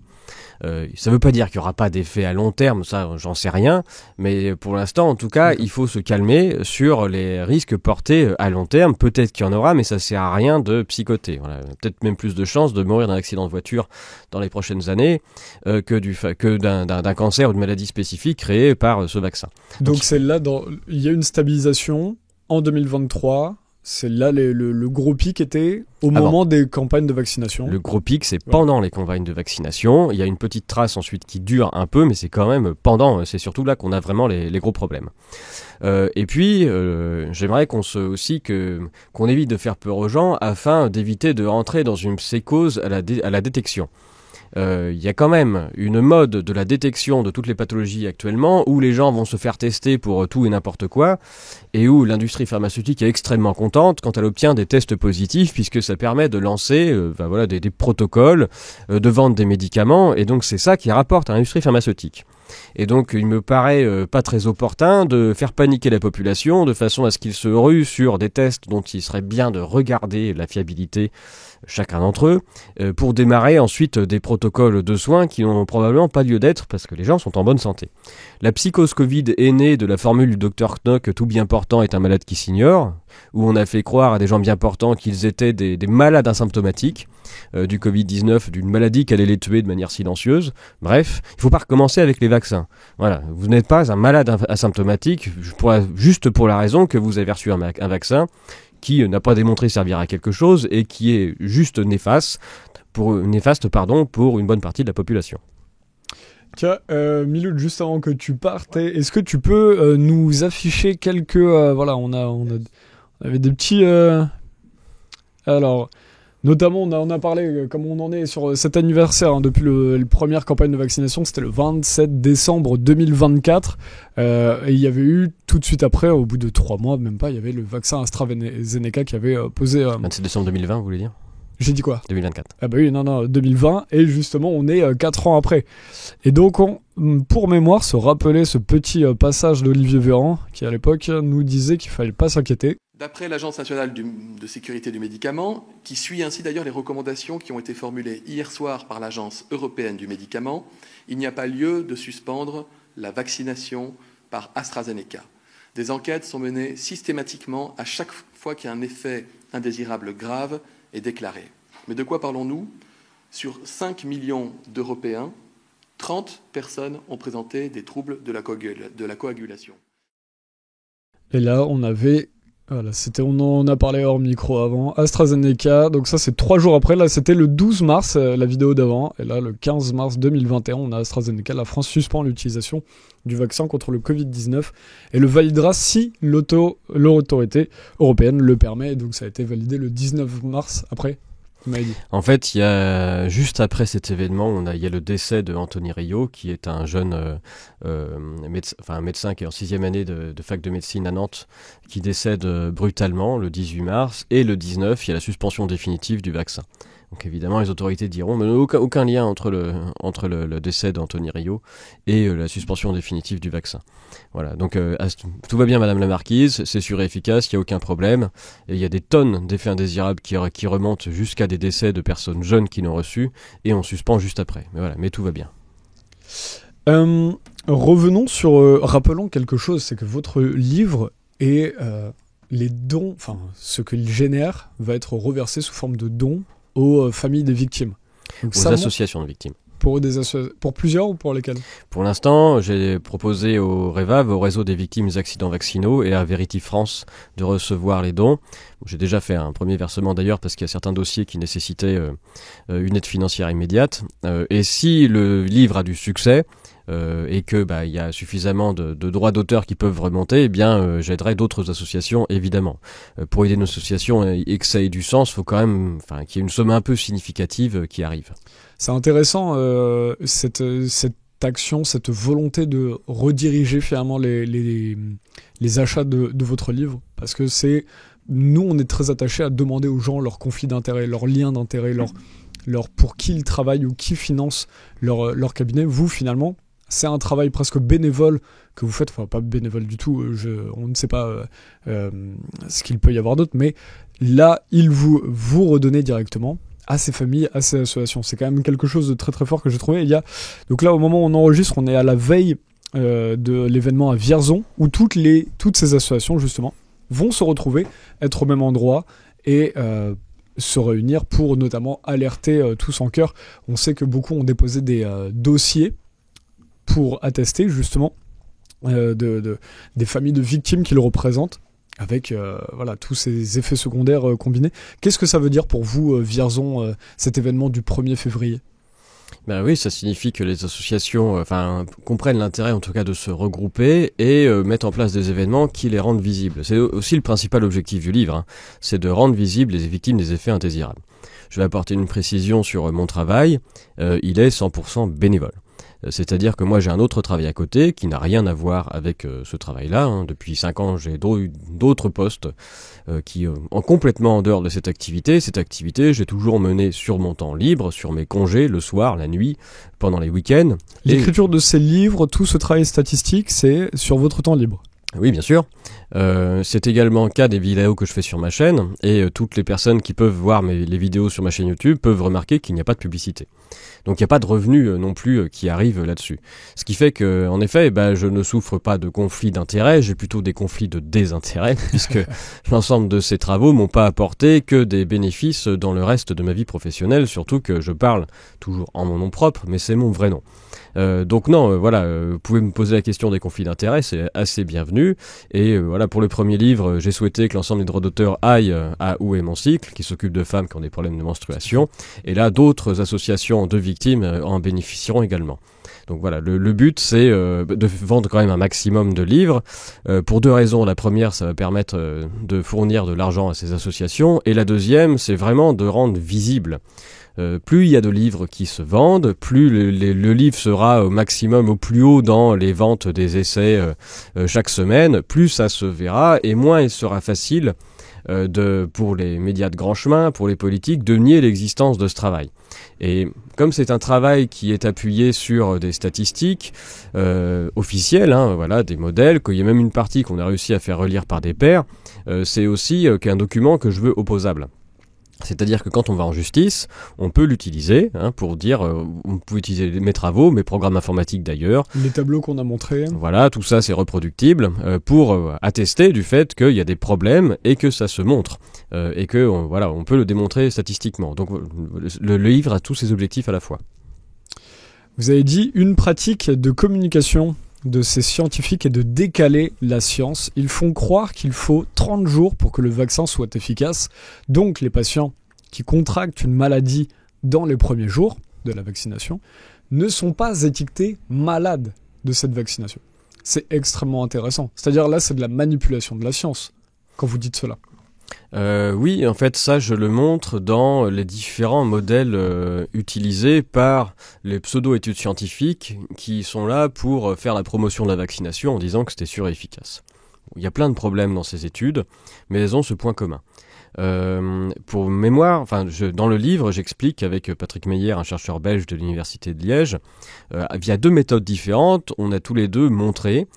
Ça ne veut pas dire qu'il n'y aura pas d'effet à long terme, ça j'en sais rien, mais pour l'instant en tout cas, il faut se calmer sur les risques portés à long terme. Peut-être qu'il y en aura, mais ça ne sert à rien de psychoter. Voilà, peut-être même plus de chances de mourir d'un accident de voiture dans les prochaines années que d'un cancer ou de maladie spécifique créée par ce vaccin. Donc c'est là, il y a une stabilisation en 2023. C'est là le gros pic était au moment des campagnes de vaccination. Le gros pic, c'est pendant les campagnes de vaccination. Il y a une petite trace ensuite qui dure un peu, mais c'est quand même pendant. C'est surtout là qu'on a vraiment les gros problèmes. Et puis, j'aimerais qu'on évite de faire peur aux gens afin d'éviter de rentrer dans une psychose à la détection. Il y a quand même une mode de la détection de toutes les pathologies actuellement où les gens vont se faire tester pour tout et n'importe quoi et où l'industrie pharmaceutique est extrêmement contente quand elle obtient des tests positifs puisque ça permet de lancer des protocoles, de vendre des médicaments et donc c'est ça qui rapporte à l'industrie pharmaceutique. Et donc il me paraît pas très opportun de faire paniquer la population de façon à ce qu'ils se ruent sur des tests dont il serait bien de regarder la fiabilité chacun d'entre eux, pour démarrer ensuite des protocoles de soins qui n'ont probablement pas lieu d'être parce que les gens sont en bonne santé. La psychose Covid est née de la formule du Dr Knock « tout bien portant est un malade qui s'ignore », où on a fait croire à des gens bien portants qu'ils étaient des malades asymptomatiques du Covid-19, d'une maladie qui allait les tuer de manière silencieuse. Bref, il ne faut pas recommencer avec les vaccins. Voilà, vous n'êtes pas un malade asymptomatique juste pour la raison que vous avez reçu un vaccin qui n'a pas démontré servir à quelque chose et qui est juste néfaste pour une bonne partie de la population. Tiens, Milou, juste avant que tu partes, est-ce que tu peux nous afficher quelques... on avait des petits... Alors, notamment, on a parlé, comme on en est sur cet anniversaire, depuis la première campagne de vaccination, c'était le 27 décembre 2024. Et il y avait eu, tout de suite après, au bout de 3 mois, même pas, il y avait le vaccin AstraZeneca qui avait posé... 27 décembre 2020, vous voulez dire ? J'ai dit quoi ? 2024. Ah bah oui, non, 2020, et justement, on est 4 ans après. Et donc, pour mémoire, se rappeler ce petit passage d'Olivier Véran, qui à l'époque nous disait qu'il fallait pas s'inquiéter. D'après l'Agence nationale de sécurité du médicament, qui suit ainsi d'ailleurs les recommandations qui ont été formulées hier soir par l'Agence européenne du médicament, il n'y a pas lieu de suspendre la vaccination par AstraZeneca. Des enquêtes sont menées systématiquement à chaque fois qu'un effet indésirable grave est déclaré. Mais de quoi parlons-nous ? Sur 5 millions d'Européens, 30 personnes ont présenté des troubles de la coagulation. Et là, on avait... Voilà, on en a parlé hors micro avant. AstraZeneca, donc ça c'est 3 jours après. Là c'était le 12 mars, la vidéo d'avant. Et là le 15 mars 2021, on a AstraZeneca. La France suspend l'utilisation du vaccin contre le Covid-19 et le validera si l'autorité européenne le permet. Et donc ça a été validé le 19 mars après. vous m'avez dit. En fait, il y a juste après cet événement, il y a le décès de Anthony Rio, qui est un jeune un médecin qui est en 6e année de fac de médecine à Nantes, qui décède brutalement le 18 mars, et le 19, il y a la suspension définitive du vaccin. Donc évidemment, les autorités diront, mais aucun lien entre le décès d'Anthony Rio et la suspension définitive du vaccin. Voilà, donc tout va bien, Madame la Marquise, c'est sûr et efficace, il n'y a aucun problème. Et il y a des tonnes d'effets indésirables qui remontent jusqu'à des décès de personnes jeunes qui l'ont reçu, et on suspend juste après. Mais voilà, mais tout va bien. Revenons sur... rappelons quelque chose, c'est que votre livre et les dons, enfin ce qu'il génère, va être reversé sous forme de dons aux familles des victimes. Donc, aux associations de victimes. Pour plusieurs ou pour lesquelles ? Pour l'instant, j'ai proposé au REVAV, au réseau des victimes des accidents vaccinaux, et à Verity France de recevoir les dons. J'ai déjà fait un premier versement d'ailleurs parce qu'il y a certains dossiers qui nécessitaient une aide financière immédiate. Et si le livre a du succès, et que il y a suffisamment de droits d'auteur qui peuvent remonter, eh bien j'aiderai d'autres associations évidemment. Pour aider une association et que ça ait du sens, faut quand même qu'il y ait une somme un peu significative qui arrive. C'est intéressant cette action, cette volonté de rediriger finalement les achats de votre livre, parce que nous on est très attachés à demander aux gens leurs conflits d'intérêts, leurs liens d'intérêts, leur pour qui ils travaillent ou qui finance leur cabinet. Vous finalement, c'est un travail presque bénévole que vous faites, enfin pas bénévole du tout, on ne sait pas ce qu'il peut y avoir d'autre, mais là, il vous redonnez directement à ces familles, à ces associations. C'est quand même quelque chose de très très fort que j'ai trouvé. Donc là, au moment où on enregistre, on est à la veille de l'événement à Vierzon, où toutes ces associations, justement, vont se retrouver, être au même endroit et se réunir pour notamment alerter tous en chœur. On sait que beaucoup ont déposé des dossiers pour attester justement des familles de victimes qu'ils représentent, avec tous ces effets secondaires combinés. Qu'est-ce que ça veut dire pour vous, Vierzon, cet événement du 1er février ? Ben oui, ça signifie que les associations comprennent l'intérêt en tout cas de se regrouper et mettre en place des événements qui les rendent visibles. C'est aussi le principal objectif du livre, c'est de rendre visibles les victimes des effets indésirables. Je vais apporter une précision sur mon travail, il est 100% bénévole. C'est-à-dire que moi j'ai un autre travail à côté qui n'a rien à voir avec ce travail-là. Depuis 5 ans, j'ai d'autres postes qui sont complètement en dehors de cette activité. Cette activité, j'ai toujours mené sur mon temps libre, sur mes congés, le soir, la nuit, pendant les week-ends. L'écriture de ces livres, tout ce travail statistique, c'est sur votre temps libre ? Oui, bien sûr. C'est également le cas des vidéos que je fais sur ma chaîne, et toutes les personnes qui peuvent voir les vidéos sur ma chaîne YouTube peuvent remarquer qu'il n'y a pas de publicité. Donc il n'y a pas de revenus non plus qui arrivent là-dessus. Ce qui fait que, en effet, je ne souffre pas de conflits d'intérêts, j'ai plutôt des conflits de désintérêt, puisque l'ensemble de ces travaux m'ont pas apporté que des bénéfices dans le reste de ma vie professionnelle, surtout que je parle toujours en mon nom propre, mais c'est mon vrai nom. Donc non, vous pouvez me poser la question des conflits d'intérêts, c'est assez bienvenu. Et pour le premier livre, j'ai souhaité que l'ensemble des droits d'auteur aillent à Où est mon cycle, qui s'occupe de femmes qui ont des problèmes de menstruation. Et là, d'autres associations de victimes en bénéficieront également. Donc voilà, le but c'est de vendre quand même un maximum de livres, pour 2 raisons. La première, ça va permettre de fournir de l'argent à ces associations, et la deuxième, c'est vraiment de rendre visible. Plus il y a de livres qui se vendent, plus le livre sera au maximum, au plus haut dans les ventes des essais chaque semaine, plus ça se verra, et moins il sera facile pour les médias de grand chemin, pour les politiques, de nier l'existence de ce travail. Et comme c'est un travail qui est appuyé sur des statistiques officielles, des modèles, qu'il y a même une partie qu'on a réussi à faire relire par des pairs, c'est aussi qu'un document que je veux opposable. C'est-à-dire que quand on va en justice, on peut l'utiliser pour dire, on peut utiliser mes travaux, mes programmes informatiques d'ailleurs. Les tableaux qu'on a montrés. Voilà, tout ça c'est reproductible pour attester du fait qu'il y a des problèmes et que ça se montre. Et que on peut le démontrer statistiquement. Donc le livre a tous ses objectifs à la fois. Vous avez dit une pratique de communication de ces scientifiques est de décaler la science. Ils font croire qu'il faut 30 jours pour que le vaccin soit efficace. Donc les patients qui contractent une maladie dans les premiers jours de la vaccination ne sont pas étiquetés malades de cette vaccination. C'est extrêmement intéressant. C'est-à-dire là, c'est de la manipulation de la science quand vous dites cela. Oui, en fait, ça, je le montre dans les différents modèles utilisés par les pseudo-études scientifiques qui sont là pour faire la promotion de la vaccination en disant que c'était sûr et efficace. Il y a plein de problèmes dans ces études, mais elles ont ce point commun. Pour mémoire, dans le livre, j'explique avec Patrick Meyer, un chercheur belge de l'université de Liège, via 2 méthodes différentes, on a tous les deux montré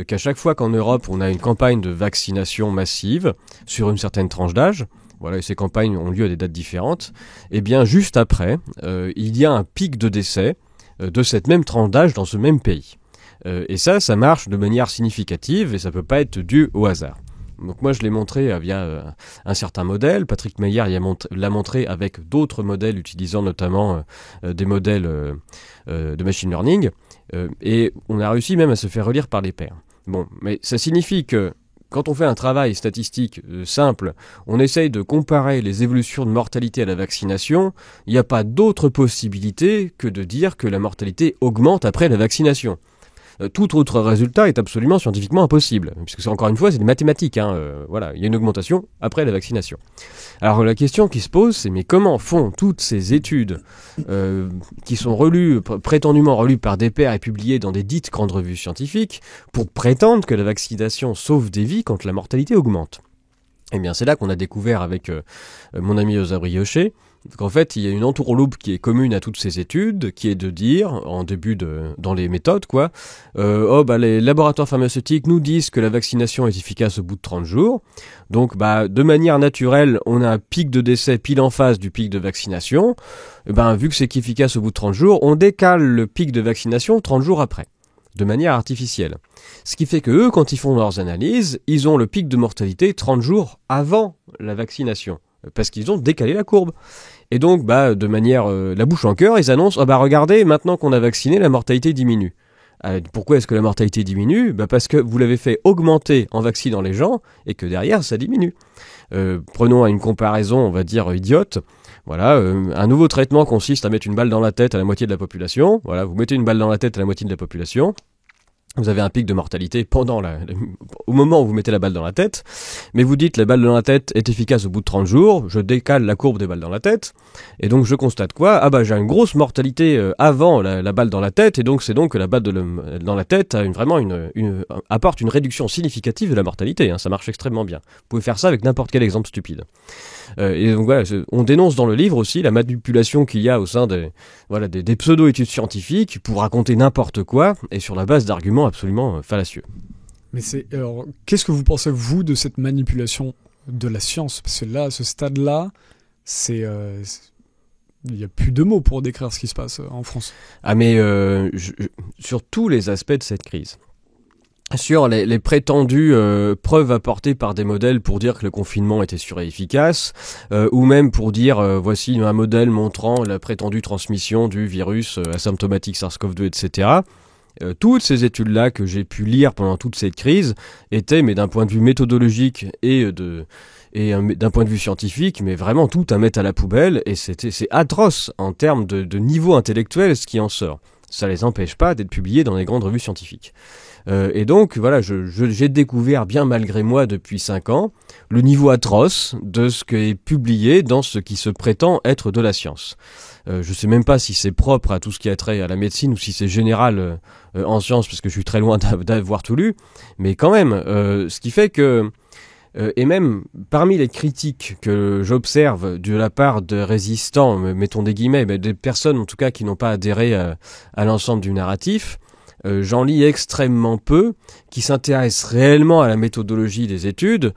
qu'à chaque fois qu'en Europe on a une campagne de vaccination massive sur une certaine tranche d'âge, voilà, et ces campagnes ont lieu à des dates différentes, et bien juste après, il y a un pic de décès de cette même tranche d'âge dans ce même pays. Et ça marche de manière significative et ça peut pas être dû au hasard. Donc moi je l'ai montré via un certain modèle, Patrick Meyer l'a montré avec d'autres modèles utilisant notamment des modèles de machine learning, et on a réussi même à se faire relire par les pairs. Bon, mais ça signifie que quand on fait un travail statistique simple, on essaye de comparer les évolutions de mortalité à la vaccination, il n'y a pas d'autre possibilité que de dire que la mortalité augmente après la vaccination. Tout autre résultat est absolument scientifiquement impossible, puisque encore une fois, c'est des mathématiques. Voilà, il y a une augmentation après la vaccination. Alors la question qui se pose, c'est mais comment font toutes ces études qui sont prétendument relues par des pairs et publiées dans des dites grandes revues scientifiques, pour prétendre que la vaccination sauve des vies quand la mortalité augmente? Eh bien, c'est là qu'on a découvert avec mon ami Osa Brioché qu'en fait, il y a une entourloupe qui est commune à toutes ces études, qui est de dire, dans les méthodes, les laboratoires pharmaceutiques nous disent que la vaccination est efficace au bout de 30 jours. Donc, de manière naturelle, on a un pic de décès pile en face du pic de vaccination. Vu que c'est efficace au bout de 30 jours, on décale le pic de vaccination 30 jours après, de manière artificielle. Ce qui fait que eux, quand ils font leurs analyses, ils ont le pic de mortalité 30 jours avant la vaccination, parce qu'ils ont décalé la courbe. Et donc, de manière la bouche en cœur, ils annoncent regardez, maintenant qu'on a vacciné, la mortalité diminue. Pourquoi est-ce que la mortalité diminue? Parce que vous l'avez fait augmenter en vaccinant les gens, et que derrière, ça diminue. Prenons une comparaison, on va dire, idiote. Voilà, un nouveau traitement consiste à mettre une balle dans la tête à la moitié de la population. Voilà, vous mettez une balle dans la tête à la moitié de la population. Vous avez un pic de mortalité au moment où vous mettez la balle dans la tête, mais vous dites la balle dans la tête est efficace au bout de 30 jours, je décale la courbe des balles dans la tête, et donc je constate quoi? J'ai une grosse mortalité avant la balle dans la tête, et donc c'est donc que la balle dans la tête a apporte une réduction significative de la mortalité, ça marche extrêmement bien. Vous pouvez faire ça avec n'importe quel exemple stupide. Et donc voilà, on dénonce dans le livre aussi la manipulation qu'il y a au sein des pseudo-études scientifiques pour raconter n'importe quoi, et sur la base d'arguments absolument fallacieux. Mais alors, qu'est-ce que vous pensez, vous, de cette manipulation de la science? Parce que là, à ce stade-là, il n'y a plus de mots pour décrire ce qui se passe en France. Sur tous les aspects de cette crise. Sur les prétendues preuves apportées par des modèles pour dire que le confinement était sûr et efficace, ou même pour dire voici un modèle montrant la prétendue transmission du virus asymptomatique SARS-CoV-2, etc. Toutes ces études-là que j'ai pu lire pendant toute cette crise étaient, mais d'un point de vue méthodologique et d'un point de vue scientifique, mais vraiment tout à mettre à la poubelle, et c'est atroce en termes de niveau intellectuel ce qui en sort. Ça les empêche pas d'être publiés dans les grandes revues scientifiques. Et donc, voilà, j'ai découvert, bien malgré moi depuis 5 ans, le niveau atroce de ce qui est publié dans ce qui se prétend être de la science. Je sais même pas si c'est propre à tout ce qui a trait à la médecine ou si c'est général en sciences, parce que je suis très loin d'avoir tout lu. Mais quand même, ce qui fait que... et même parmi les critiques que j'observe de la part de résistants, mettons des guillemets, mais des personnes en tout cas qui n'ont pas adhéré à l'ensemble du narratif, j'en lis extrêmement peu qui s'intéressent réellement à la méthodologie des études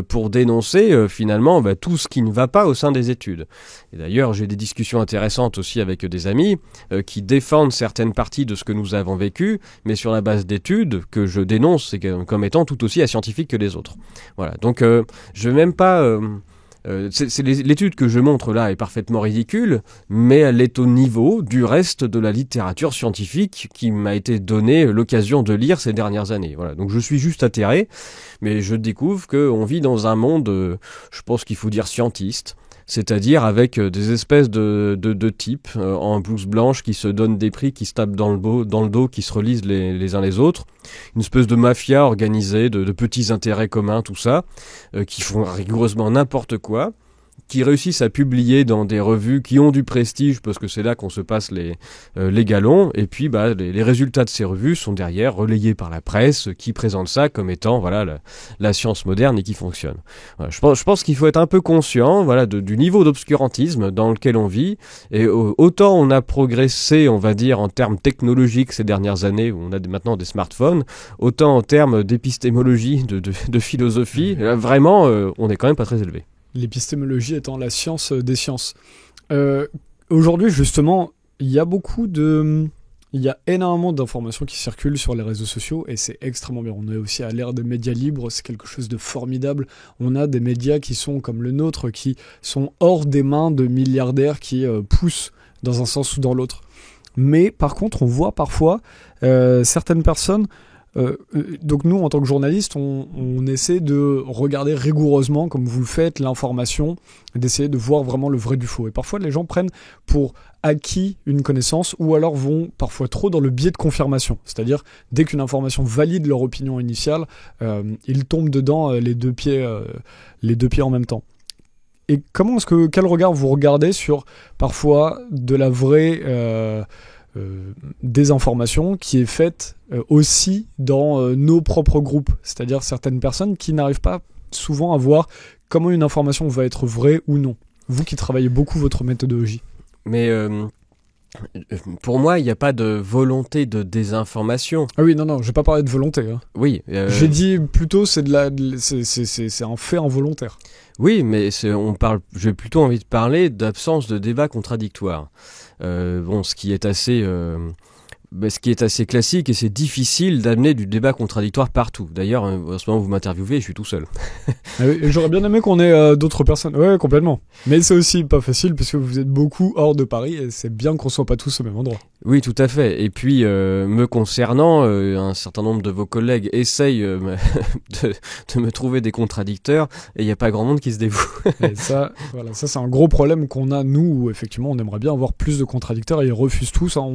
pour dénoncer finalement tout ce qui ne va pas au sein des études. Et d'ailleurs, j'ai des discussions intéressantes aussi avec des amis qui défendent certaines parties de ce que nous avons vécu, mais sur la base d'études que je dénonce comme étant tout aussi ascientifiques que les autres. Voilà, donc je vais même pas... l'étude que je montre là est parfaitement ridicule, mais elle est au niveau du reste de la littérature scientifique qui m'a été donné l'occasion de lire ces dernières années. Voilà, donc je suis juste atterré, mais je découvre qu'on vit dans un monde, je pense qu'il faut dire scientiste, c'est-à-dire avec des espèces de types en blouse blanche qui se donnent des prix, qui se tapent dans le dos, qui se relisent les uns les autres. Une espèce de mafia organisée, de petits intérêts communs, tout ça, qui font rigoureusement n'importe quoi, qui réussissent à publier dans des revues qui ont du prestige, parce que c'est là qu'on se passe les galons, et puis les résultats de ces revues sont derrière relayés par la presse, qui présente ça comme étant la science moderne et qui fonctionne. Voilà, je pense qu'il faut être un peu conscient du niveau d'obscurantisme dans lequel on vit, et autant on a progressé, on va dire, en termes technologiques ces dernières années, où on a maintenant des smartphones, autant en termes d'épistémologie, de philosophie, vraiment, on est quand même pas très élevé. L'épistémologie étant la science des sciences. Aujourd'hui, justement, il y a énormément d'informations qui circulent sur les réseaux sociaux et c'est extrêmement bien. On est aussi à l'ère des médias libres, c'est quelque chose de formidable. On a des médias qui sont comme le nôtre, qui sont hors des mains de milliardaires qui poussent dans un sens ou dans l'autre. Mais par contre, on voit parfois certaines personnes... donc nous en tant que journalistes on essaie de regarder rigoureusement comme vous le faites l'information, d'essayer de voir vraiment le vrai du faux, et parfois les gens prennent pour acquis une connaissance ou alors vont parfois trop dans le biais de confirmation, c'est-à-dire dès qu'une information valide leur opinion initiale, ils tombent dedans les deux pieds en même temps. Et quel regard vous regardez sur parfois de la vraie désinformation qui est faite aussi dans nos propres groupes, c'est-à-dire certaines personnes qui n'arrivent pas souvent à voir comment une information va être vraie ou non. Vous qui travaillez beaucoup votre méthodologie. Mais pour moi, il n'y a pas de volonté de désinformation. Ah oui, non, je vais pas parler de volonté. Hein. Oui. J'ai dit plutôt c'est un fait involontaire. Oui, mais j'ai plutôt envie de parler d'absence de débat contradictoire. Ce qui est assez classique, et c'est difficile d'amener du débat contradictoire partout. D'ailleurs, en ce moment, vous m'interviewez, je suis tout seul. Ah oui, j'aurais bien aimé qu'on ait d'autres personnes. Ouais, complètement. Mais c'est aussi pas facile puisque vous êtes beaucoup hors de Paris et c'est bien qu'on soit pas tous au même endroit. Oui, tout à fait. Et puis, me concernant, un certain nombre de vos collègues essayent de me trouver des contradicteurs et il n'y a pas grand monde qui se dévoue. Et ça, c'est un gros problème qu'on a, nous, où effectivement, on aimerait bien avoir plus de contradicteurs et ils refusent tous. Hein.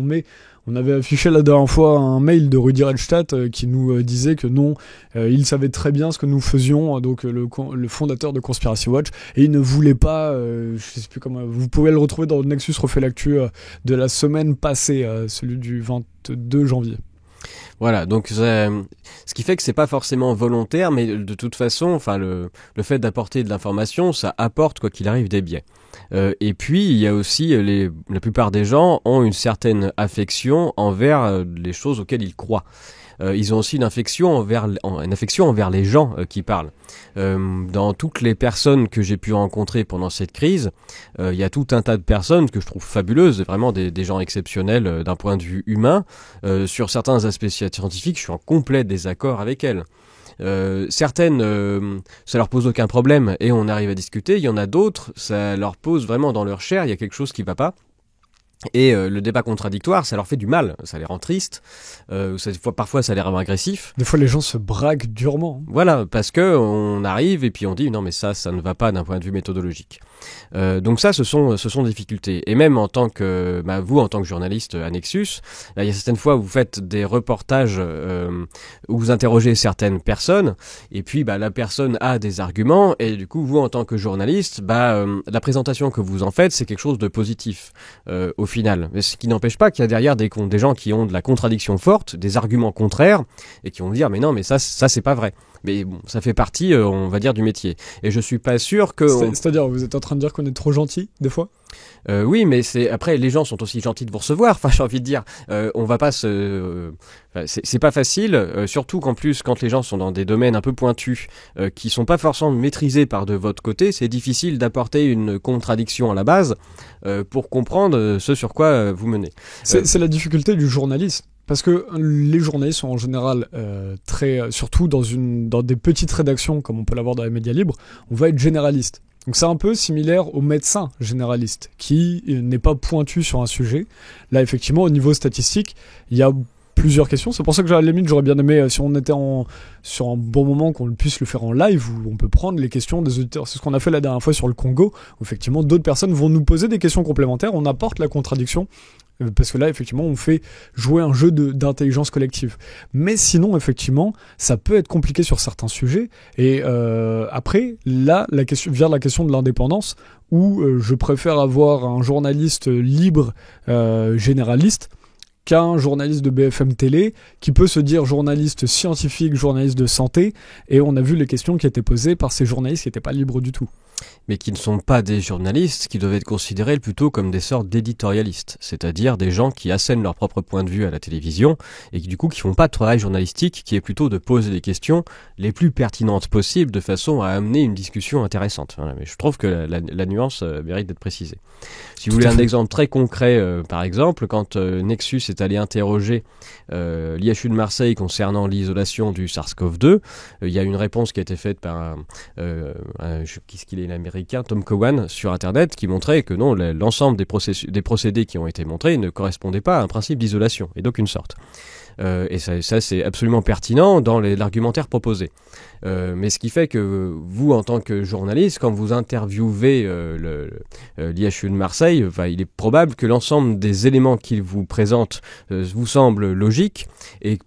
On avait affiché la dernière fois un mail de Rudi Redstadt qui nous disait que non, il savait très bien ce que nous faisions, donc le fondateur de Conspiracy Watch, et il ne voulait pas, je sais plus comment, vous pouvez le retrouver dans Nexus refait l'actu de la semaine passée, celui du 22 janvier. Voilà, donc ce qui fait que c'est pas forcément volontaire, mais de toute façon, le fait d'apporter de l'information, ça apporte quoi qu'il arrive des biais. Et puis il y a aussi la plupart des gens ont une certaine affection envers les choses auxquelles ils croient. Ils ont aussi une affection envers les gens qui parlent. Dans toutes les personnes que j'ai pu rencontrer pendant cette crise, il y a tout un tas de personnes que je trouve fabuleuses, vraiment des gens exceptionnels d'un point de vue humain. Sur certains aspects scientifiques, je suis en complet désaccord avec elles. Certaines, ça leur pose aucun problème et on arrive à discuter. Il y en a d'autres, ça leur pose vraiment dans leur chair, il y a quelque chose qui va pas. Et le débat contradictoire, ça leur fait du mal, ça les rend tristes, parfois ça les rend agressifs. Des fois les gens se braquent durement. Voilà, parce que on arrive et puis on dit non mais ça ne va pas d'un point de vue méthodologique. Donc ça, ce sont des difficultés. Et même en tant que vous, en tant que journaliste à Nexus, là, il y a certaines fois où vous faites des reportages où vous interrogez certaines personnes, et puis la personne a des arguments, et du coup vous en tant que journaliste, la présentation que vous en faites, c'est quelque chose de positif au final. Mais ce qui n'empêche pas qu'il y a derrière des gens qui ont de la contradiction forte, des arguments contraires, et qui vont dire mais non mais ça c'est pas vrai. Mais bon, ça fait partie, on va dire, du métier. Et je suis pas sûr que... C'est-à-dire, vous êtes en train de dire qu'on est trop gentil, des fois ? Oui, mais après, les gens sont aussi gentils de vous recevoir. Enfin, j'ai envie de dire, on va pas c'est pas facile, surtout qu'en plus, quand les gens sont dans des domaines un peu pointus, qui sont pas forcément maîtrisés par de votre côté, c'est difficile d'apporter une contradiction à la base pour comprendre ce sur quoi vous menez. C'est la difficulté du journaliste. Parce que les journalistes sont en général surtout dans des petites rédactions comme on peut l'avoir dans les médias libres, on va être généraliste. Donc c'est un peu similaire au médecin généraliste qui n'est pas pointu sur un sujet. Là effectivement au niveau statistique, il y a plusieurs questions. C'est pour ça que à la limite, j'aurais bien aimé, si on était sur un bon moment, qu'on puisse le faire en live, où on peut prendre les questions des auditeurs. C'est ce qu'on a fait la dernière fois sur le Congo, où effectivement d'autres personnes vont nous poser des questions complémentaires, on apporte la contradiction, parce que là, effectivement, on fait jouer un jeu d'intelligence collective. Mais sinon, effectivement, ça peut être compliqué sur certains sujets. Et après, là, vient la question de l'indépendance, où je préfère avoir un journaliste libre, généraliste, qu'un journaliste de BFM Télé qui peut se dire journaliste scientifique, journaliste de santé, et on a vu les questions qui étaient posées par ces journalistes qui n'étaient pas libres du tout. Mais qui ne sont pas des journalistes, qui doivent être considérés plutôt comme des sortes d'éditorialistes, c'est-à-dire des gens qui assènent leur propre point de vue à la télévision et qui du coup qui font pas de travail journalistique, qui est plutôt de poser des questions les plus pertinentes possibles de façon à amener une discussion intéressante. Voilà, mais je trouve que la nuance mérite d'être précisée. Si vous voulez un exemple très concret, par exemple, quand Nexus est allé interroger l'IHU de Marseille concernant l'isolation du SARS-CoV-2, il y a une réponse qui a été faite par qu'est-ce qu'il est, l'américain Tom Cowan sur Internet, qui montrait que non, l'ensemble des procédés qui ont été montrés ne correspondaient pas à un principe d'isolation, et d'aucune sorte. Et ça c'est absolument pertinent dans l'argumentaire proposé. Mais ce qui fait que vous, en tant que journaliste, quand vous interviewez l'IHU de Marseille, il est probable que l'ensemble des éléments qu'il vous présente vous semblent logiques et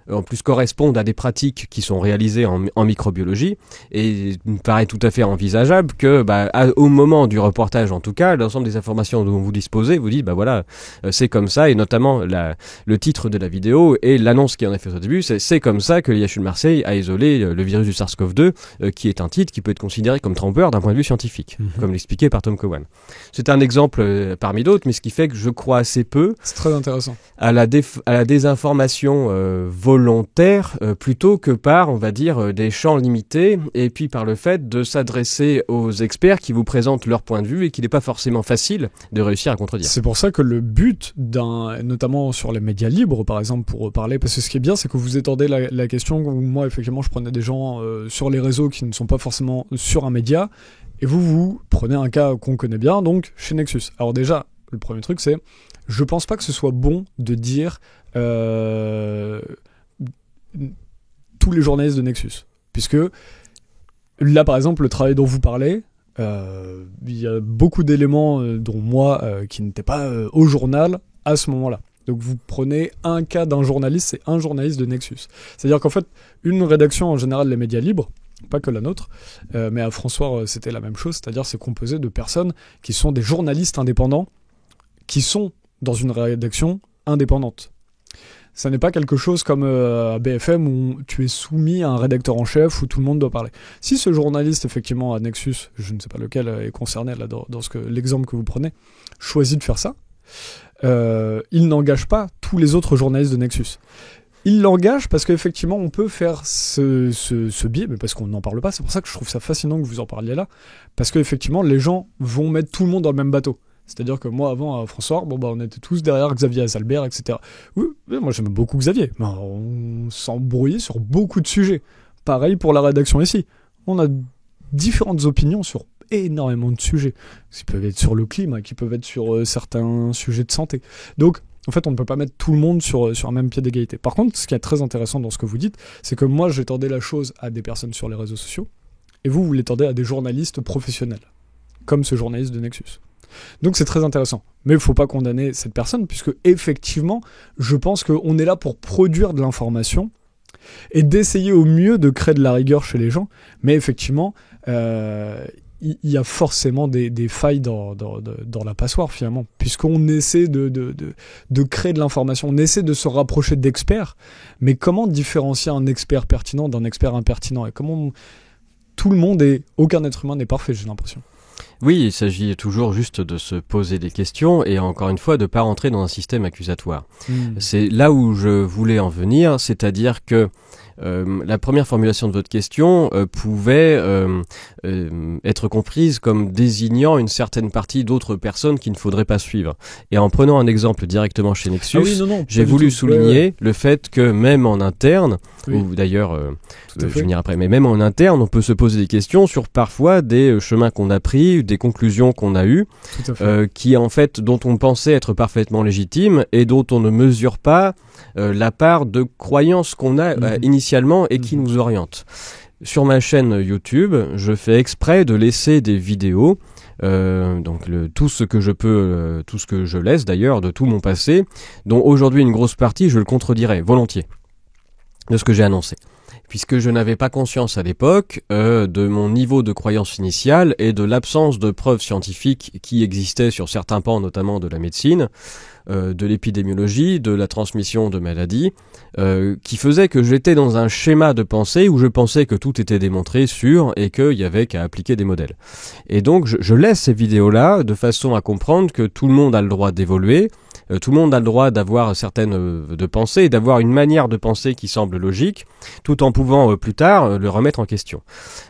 en plus correspondent à des pratiques qui sont réalisées en microbiologie, et il me paraît tout à fait envisageable que au moment du reportage, en tout cas, l'ensemble des informations dont vous disposez, vous dites voilà, c'est comme ça, et notamment le titre de la vidéo et l'annonce qui en est faite au début, c'est comme ça que l'IHU de Marseille a isolé le virus du SARS-CoV-2, qui est un titre qui peut être considéré comme trompeur d'un point de vue scientifique, comme l'expliquait par Tom Cowan. C'est un exemple parmi d'autres, mais ce qui fait que je crois assez peu, c'est très intéressant, à la désinformation volontaire, plutôt que par, on va dire, des champs limités, et puis par le fait de s'adresser aux experts qui vous présentent leur point de vue et qu'il n'est pas forcément facile de réussir à contredire. C'est pour ça que le but notamment sur les médias libres, par exemple, pour parler, parce que ce qui est bien, c'est que vous étendez la question, où moi, effectivement, je prenais des gens sur les réseaux qui ne sont pas forcément sur un média, et vous prenez un cas qu'on connaît bien, donc chez Nexus. Alors déjà, le premier truc, c'est, je pense pas que ce soit bon de dire tous les journalistes de Nexus, puisque là par exemple le travail dont vous parlez, il y a beaucoup d'éléments dont moi qui n'étaient pas au journal à ce moment-là. Donc vous prenez un cas d'un journaliste, c'est un journaliste de Nexus. C'est-à-dire qu'en fait, une rédaction en général, les médias libres, pas que la nôtre, mais à François c'était la même chose, c'est-à-dire c'est composé de personnes qui sont des journalistes indépendants, qui sont dans une rédaction indépendante. Ça n'est pas quelque chose comme à BFM où tu es soumis à un rédacteur en chef où tout le monde doit parler. Si ce journaliste, effectivement, à Nexus, je ne sais pas lequel est concerné là, dans l'exemple que vous prenez, choisit de faire ça, il n'engage pas tous les autres journalistes de Nexus. Il l'engage parce qu'effectivement, on peut faire ce biais, mais parce qu'on n'en parle pas. C'est pour ça que je trouve ça fascinant que vous en parliez là. Parce qu'effectivement, les gens vont mettre tout le monde dans le même bateau. C'est-à-dire que moi, avant, à François, on était tous derrière Xavier Hasselberg, etc. Oui, moi j'aime beaucoup Xavier, mais on s'embrouillait sur beaucoup de sujets. Pareil pour la rédaction ici. On a différentes opinions sur énormément de sujets, qui peuvent être sur le climat, qui peuvent être sur certains sujets de santé. Donc, en fait, on ne peut pas mettre tout le monde sur un même pied d'égalité. Par contre, ce qui est très intéressant dans ce que vous dites, c'est que moi, j'étendais la chose à des personnes sur les réseaux sociaux, et vous l'étendez à des journalistes professionnels, comme ce journaliste de Nexus. Donc c'est très intéressant. Mais il ne faut pas condamner cette personne, puisque effectivement, je pense qu'on est là pour produire de l'information et d'essayer au mieux de créer de la rigueur chez les gens. Mais effectivement, il y a forcément des failles dans la passoire, finalement, puisqu'on essaie de créer de l'information, on essaie de se rapprocher d'experts. Mais comment différencier un expert pertinent d'un expert impertinent? Et comment aucun être humain n'est parfait, j'ai l'impression. Oui, il s'agit toujours juste de se poser des questions et encore une fois de ne pas rentrer dans un système accusatoire. C'est là où je voulais en venir, c'est-à-dire que La première formulation de votre question pouvait être comprise comme désignant une certaine partie d'autres personnes qu'il ne faudrait pas suivre. Et en prenant un exemple directement chez Nexus, j'ai voulu souligner le fait que même en interne, ou d'ailleurs, je vais venir après, mais même en interne, on peut se poser des questions sur parfois des chemins qu'on a pris, des conclusions qu'on a eues, qui en fait, dont on pensait être parfaitement légitimes et dont on ne mesure pas la part de croyances qu'on a initialement et qui nous orientent. Sur ma chaîne YouTube, je fais exprès de laisser des vidéos, tout ce que je peux, tout ce que je laisse d'ailleurs de tout mon passé, dont aujourd'hui une grosse partie je le contredirais volontiers de ce que j'ai annoncé. Puisque je n'avais pas conscience à l'époque de mon niveau de croyance initiale et de l'absence de preuves scientifiques qui existaient sur certains pans, notamment de la médecine, de l'épidémiologie, de la transmission de maladies, qui faisait que j'étais dans un schéma de pensée où je pensais que tout était démontré, sûr, et qu'il y avait qu'à appliquer des modèles. Et donc je laisse ces vidéos-là de façon à comprendre que tout le monde a le droit d'évoluer, tout le monde a le droit d'avoir certaines de pensées et d'avoir une manière de penser qui semble logique, tout en pouvant plus tard le remettre en question.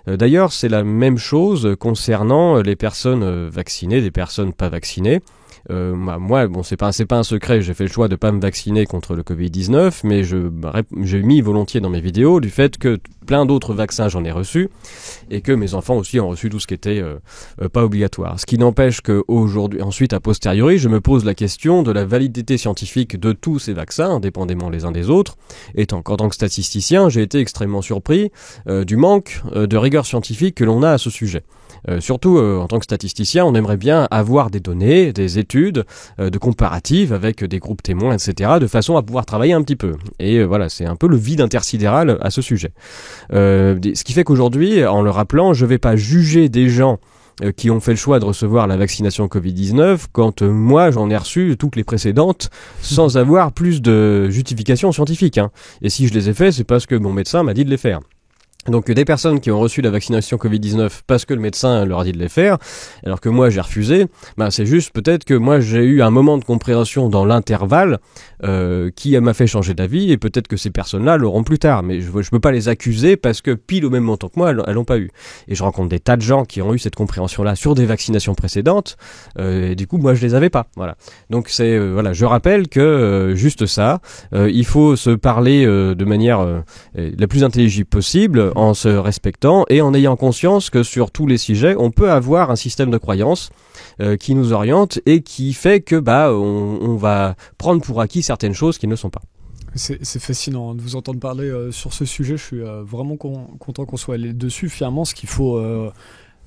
D'ailleurs, c'est la même chose concernant les personnes vaccinées, des personnes pas vaccinées. Moi, bon, c'est pas un secret, j'ai fait le choix de pas me vacciner contre le Covid-19, mais j'ai mis volontiers dans mes vidéos du fait que plein d'autres vaccins j'en ai reçus et que mes enfants aussi ont reçu tout ce qui était pas obligatoire. Ce qui n'empêche que aujourd'hui, ensuite a posteriori, je me pose la question de la validité scientifique de tous ces vaccins, indépendamment les uns des autres. Et en tant que statisticien, j'ai été extrêmement surpris du manque de rigueur scientifique que l'on a à ce sujet. Surtout en tant que statisticien, on aimerait bien avoir des données, des études, de comparatives avec des groupes témoins, etc., de façon à pouvoir travailler un petit peu. Et voilà, c'est un peu le vide intersidéral à ce sujet. Ce qui fait qu'aujourd'hui, en le rappelant, je ne vais pas juger des gens qui ont fait le choix de recevoir la vaccination Covid-19 quand moi j'en ai reçu toutes les précédentes sans avoir plus de justification scientifique. Et si je les ai fait, c'est parce que mon médecin m'a dit de les faire. Donc des personnes qui ont reçu la vaccination Covid-19 parce que le médecin leur a dit de les faire, alors que moi j'ai refusé, c'est juste peut-être que moi j'ai eu un moment de compréhension dans l'intervalle qui m'a fait changer d'avis, et peut-être que ces personnes-là l'auront plus tard, mais je peux pas les accuser parce que pile au même moment que moi elles l'ont pas eu. Et je rencontre des tas de gens qui ont eu cette compréhension-là sur des vaccinations précédentes, et du coup moi je les avais pas. Voilà. Donc c'est je rappelle que juste ça, il faut se parler de manière la plus intelligible possible, en se respectant et en ayant conscience que sur tous les sujets, on peut avoir un système de croyances qui nous oriente et qui fait que on va prendre pour acquis certaines choses qui ne sont pas. C'est fascinant de vous entendre parler sur ce sujet. Je suis vraiment content qu'on soit allé dessus. Finalement, ce qu'il faut,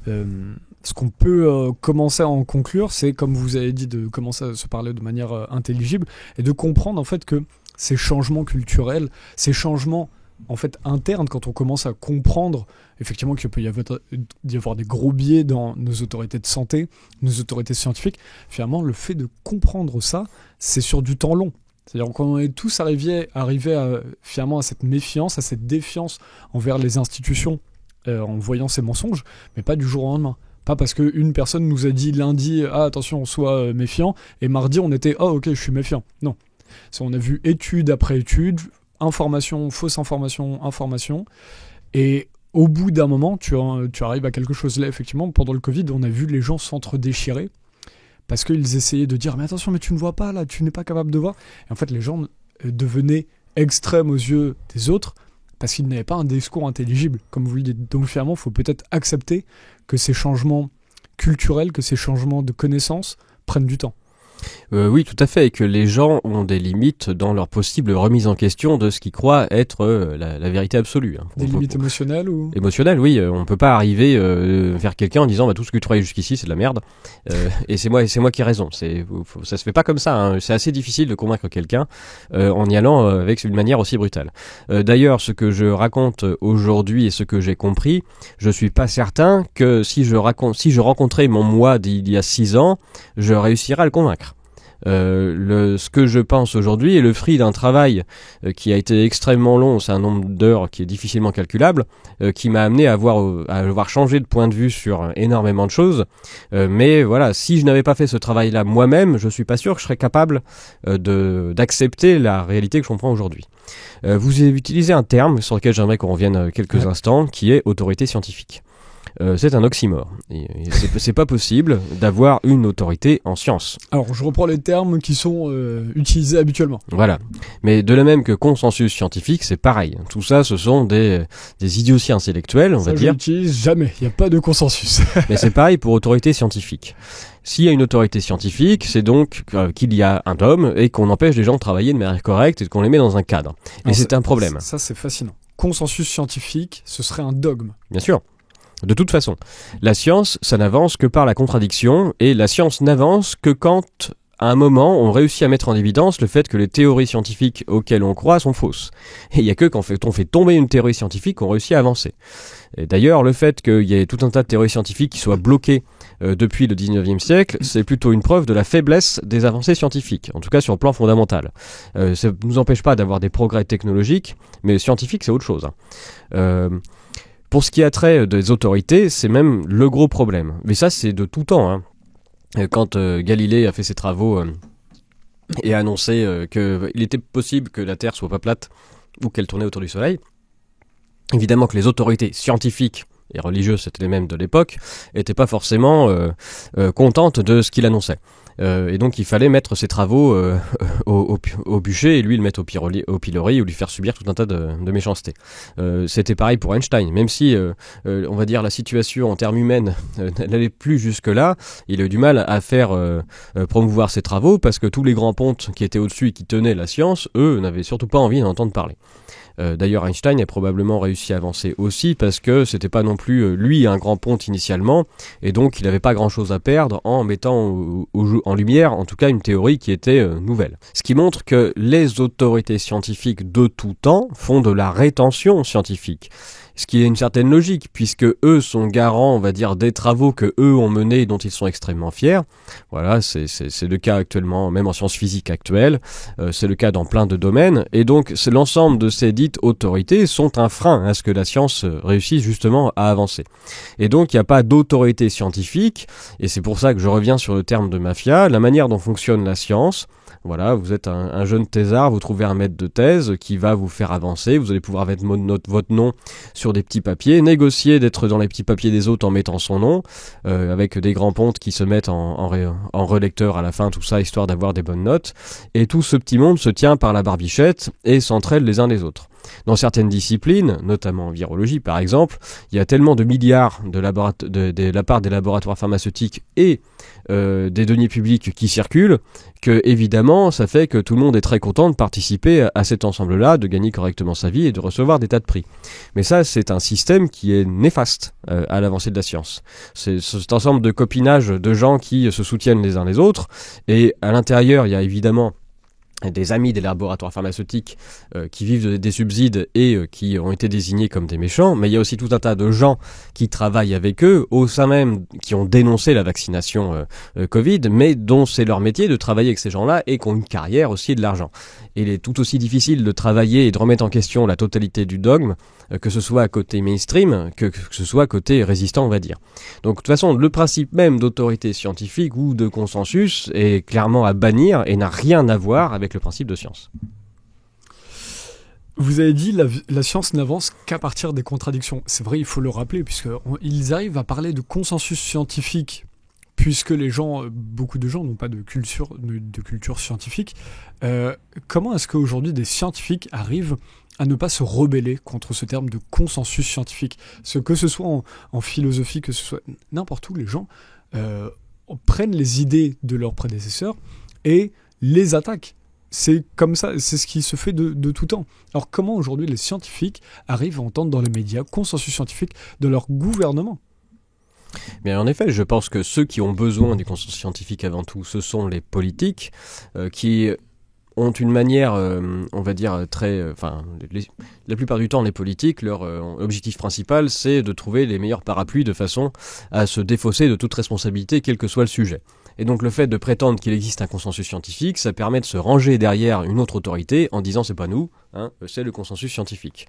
ce qu'on peut commencer à en conclure, c'est, comme vous avez dit, de commencer à se parler de manière intelligible et de comprendre en fait que ces changements culturels, ces changements en fait interne, quand on commence à comprendre effectivement qu'il peut y avoir des gros biais dans nos autorités de santé, nos autorités scientifiques, finalement le fait de comprendre ça, c'est sur du temps long. C'est-à-dire qu'on est tous arrivés finalement à cette méfiance, à cette défiance envers les institutions en voyant ces mensonges, mais pas du jour au lendemain. Pas parce qu'une personne nous a dit lundi « Ah attention, sois méfiant » et mardi on était « Oh ok, je suis méfiant ». Non. On a vu étude après étude, information, fausse information, et au bout d'un moment, tu arrives à quelque chose. Là, effectivement, pendant le Covid, on a vu les gens s'entre-déchirer parce qu'ils essayaient de dire « Mais attention, mais tu ne vois pas là, tu n'es pas capable de voir ». Et en fait, les gens devenaient extrêmes aux yeux des autres parce qu'ils n'avaient pas un discours intelligible, comme vous le dites. Donc finalement, il faut peut-être accepter que ces changements culturels, que ces changements de connaissances prennent du temps. Oui, tout à fait, et que les gens ont des limites dans leur possible remise en question de ce qu'ils croient être la vérité absolue. Des limites émotionnelles ou... Émotionnelles, oui. On peut pas arriver vers quelqu'un en disant tout ce que tu croyais jusqu'ici c'est de la merde, et c'est moi qui ai raison. Ça se fait pas comme ça. C'est assez difficile de convaincre quelqu'un en y allant avec une manière aussi brutale. D'ailleurs, ce que je raconte aujourd'hui et ce que j'ai compris, je suis pas certain que si je rencontrais mon moi d'il y a 6 ans, je réussirais à le convaincre. Ce que je pense aujourd'hui est le fruit d'un travail qui a été extrêmement long, c'est un nombre d'heures qui est difficilement calculable, qui m'a amené à avoir changé de point de vue sur énormément de choses. Mais voilà, si je n'avais pas fait ce travail-là moi-même, je suis pas sûr que je serais capable d'accepter la réalité que je comprends aujourd'hui. Vous avez utilisé un terme sur lequel j'aimerais qu'on revienne quelques instants, qui est autorité scientifique. C'est un oxymore. C'est pas possible d'avoir une autorité en science. Alors, je reprends les termes qui sont utilisés habituellement. Voilà. Mais de la même que consensus scientifique, c'est pareil. Tout ça, ce sont des idioties intellectuelles, on va dire. Je l'utilise jamais. Il n'y a pas de consensus. Mais c'est pareil pour autorité scientifique. S'il y a une autorité scientifique, c'est donc qu'il y a un dogme et qu'on empêche les gens de travailler de manière correcte et qu'on les met dans un cadre. Et c'est un problème. Ça, c'est fascinant. Consensus scientifique, ce serait un dogme. Bien sûr. De toute façon, la science, ça n'avance que par la contradiction, et la science n'avance que quand, à un moment, on réussit à mettre en évidence le fait que les théories scientifiques auxquelles on croit sont fausses. Et il n'y a que quand on fait tomber une théorie scientifique qu'on réussit à avancer. Et d'ailleurs, le fait qu'il y ait tout un tas de théories scientifiques qui soient bloquées depuis le 19e siècle, c'est plutôt une preuve de la faiblesse des avancées scientifiques, en tout cas sur le plan fondamental. Ça ne nous empêche pas d'avoir des progrès technologiques, mais scientifiques, c'est autre chose. Pour ce qui a trait des autorités, c'est même le gros problème. Mais ça, c'est de tout temps. Quand Galilée a fait ses travaux et a annoncé qu'il était possible que la Terre soit pas plate ou qu'elle tournait autour du Soleil, évidemment que les autorités scientifiques et religieuses, c'était les mêmes de l'époque, n'étaient pas forcément contentes de ce qu'il annonçait. Et donc il fallait mettre ses travaux au bûcher et lui le mettre au pilori ou lui faire subir tout un tas de méchancetés. C'était pareil pour Einstein, même si on va dire la situation en termes humains n'allait plus jusque là, il a eu du mal à faire promouvoir ses travaux parce que tous les grands pontes qui étaient au-dessus et qui tenaient la science, eux, n'avaient surtout pas envie d'en entendre parler. D'ailleurs, Einstein a probablement réussi à avancer aussi parce que c'était pas non plus lui un grand ponte initialement, et donc il n'avait pas grand-chose à perdre en mettant en lumière, en tout cas, une théorie qui était nouvelle. Ce qui montre que les autorités scientifiques de tout temps font de la rétention scientifique. Ce qui est une certaine logique, puisque eux sont garants, on va dire, des travaux que eux ont menés et dont ils sont extrêmement fiers. Voilà, c'est le cas actuellement, même en sciences physiques actuelles, c'est le cas dans plein de domaines, et donc c'est l'ensemble de ces dites autorités sont un frein à ce que la science réussisse justement à avancer. Et donc il n'y a pas d'autorité scientifique, et c'est pour ça que je reviens sur le terme de mafia, la manière dont fonctionne la science. Voilà, vous êtes un jeune thésard, vous trouvez un maître de thèse qui va vous faire avancer, vous allez pouvoir mettre votre nom sur des petits papiers, négocier d'être dans les petits papiers des autres en mettant son nom, avec des grands pontes qui se mettent en relecteur à la fin, tout ça, histoire d'avoir des bonnes notes. Et tout ce petit monde se tient par la barbichette et s'entraide les uns les autres. Dans certaines disciplines, notamment en virologie par exemple, il y a tellement de milliards de la part des laboratoires pharmaceutiques et des deniers publics qui circulent que évidemment ça fait que tout le monde est très content de participer à cet ensemble-là, de gagner correctement sa vie et de recevoir des tas de prix. Mais ça, c'est un système qui est néfaste à l'avancée de la science. C'est cet ensemble de copinage de gens qui se soutiennent les uns les autres, et à l'intérieur, il y a évidemment des amis des laboratoires pharmaceutiques qui vivent des subsides et qui ont été désignés comme des méchants, mais il y a aussi tout un tas de gens qui travaillent avec eux, au sein même, qui ont dénoncé la vaccination Covid, mais dont c'est leur métier de travailler avec ces gens-là et qui ont une carrière aussi et de l'argent. Et il est tout aussi difficile de travailler et de remettre en question la totalité du dogme, que ce soit à côté mainstream, que ce soit à côté résistant, on va dire. Donc de toute façon, le principe même d'autorité scientifique ou de consensus est clairement à bannir et n'a rien à voir avec le principe de science. Vous avez dit la science n'avance qu'à partir des contradictions. C'est vrai, il faut le rappeler, puisqu'ils arrivent à parler de consensus scientifique, puisque beaucoup de gens n'ont pas de culture scientifique. Comment est-ce qu'aujourd'hui des scientifiques arrivent à ne pas se rebeller contre ce terme de consensus scientifique? Que ce soit en philosophie, que ce soit n'importe où, les gens prennent les idées de leurs prédécesseurs et les attaquent. C'est comme ça, c'est ce qui se fait de tout temps. Alors comment aujourd'hui les scientifiques arrivent à entendre dans les médias consensus scientifique de leur gouvernement? Mais en effet, je pense que ceux qui ont besoin du consensus scientifique avant tout, ce sont les politiques qui ont une manière, on va dire, la plupart du temps, les politiques, leur objectif principal, c'est de trouver les meilleurs parapluies de façon à se défausser de toute responsabilité, quel que soit le sujet. Et donc le fait de prétendre qu'il existe un consensus scientifique, ça permet de se ranger derrière une autre autorité en disant c'est pas nous, c'est le consensus scientifique.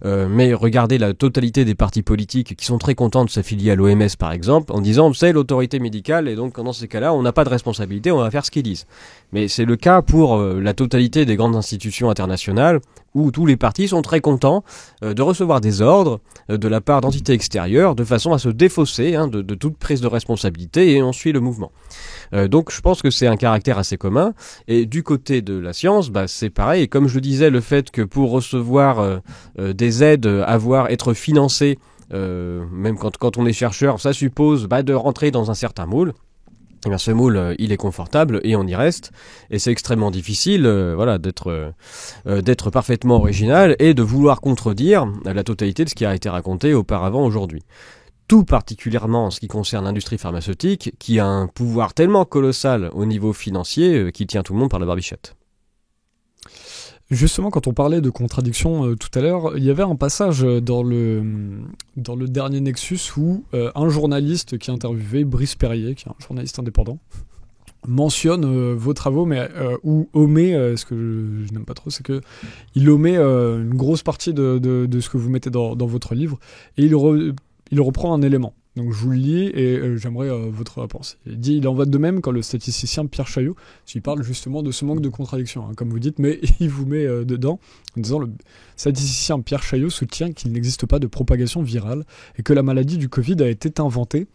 Mais regardez la totalité des partis politiques qui sont très contents de s'affilier à l'OMS par exemple, en disant c'est l'autorité médicale et donc dans ces cas-là on n'a pas de responsabilité, on va faire ce qu'ils disent. Mais c'est le cas pour la totalité des grandes institutions internationales où tous les partis sont très contents de recevoir des ordres de la part d'entités extérieures de façon à se défausser de toute prise de responsabilité et on suit le mouvement. Donc je pense que c'est un caractère assez commun et du côté de la science c'est pareil et comme je le disais le fait que pour recevoir des aides être financé même quand on est chercheur ça suppose de rentrer dans un certain moule. Et bien ce moule, il est confortable et on y reste. Et c'est extrêmement difficile, d'être parfaitement original et de vouloir contredire la totalité de ce qui a été raconté auparavant aujourd'hui. Tout particulièrement en ce qui concerne l'industrie pharmaceutique, qui a un pouvoir tellement colossal au niveau financier qui tient tout le monde par la barbichette. Justement, quand on parlait de contradiction tout à l'heure, il y avait un passage dans le dernier Nexus où un journaliste qui interviewait Brice Perrier, qui est un journaliste indépendant, mentionne vos travaux, mais ou omet, ce que je n'aime pas trop, c'est que il omet une grosse partie de ce que vous mettez dans votre livre, et il reprend un élément. Donc je vous le lis et j'aimerais votre réponse. Il dit « Il en va de même quand le statisticien Pierre Chaillot, il parle justement de ce manque de contradiction, comme vous dites, mais il vous met dedans en disant « Le statisticien Pierre Chaillot soutient qu'il n'existe pas de propagation virale et que la maladie du Covid a été inventée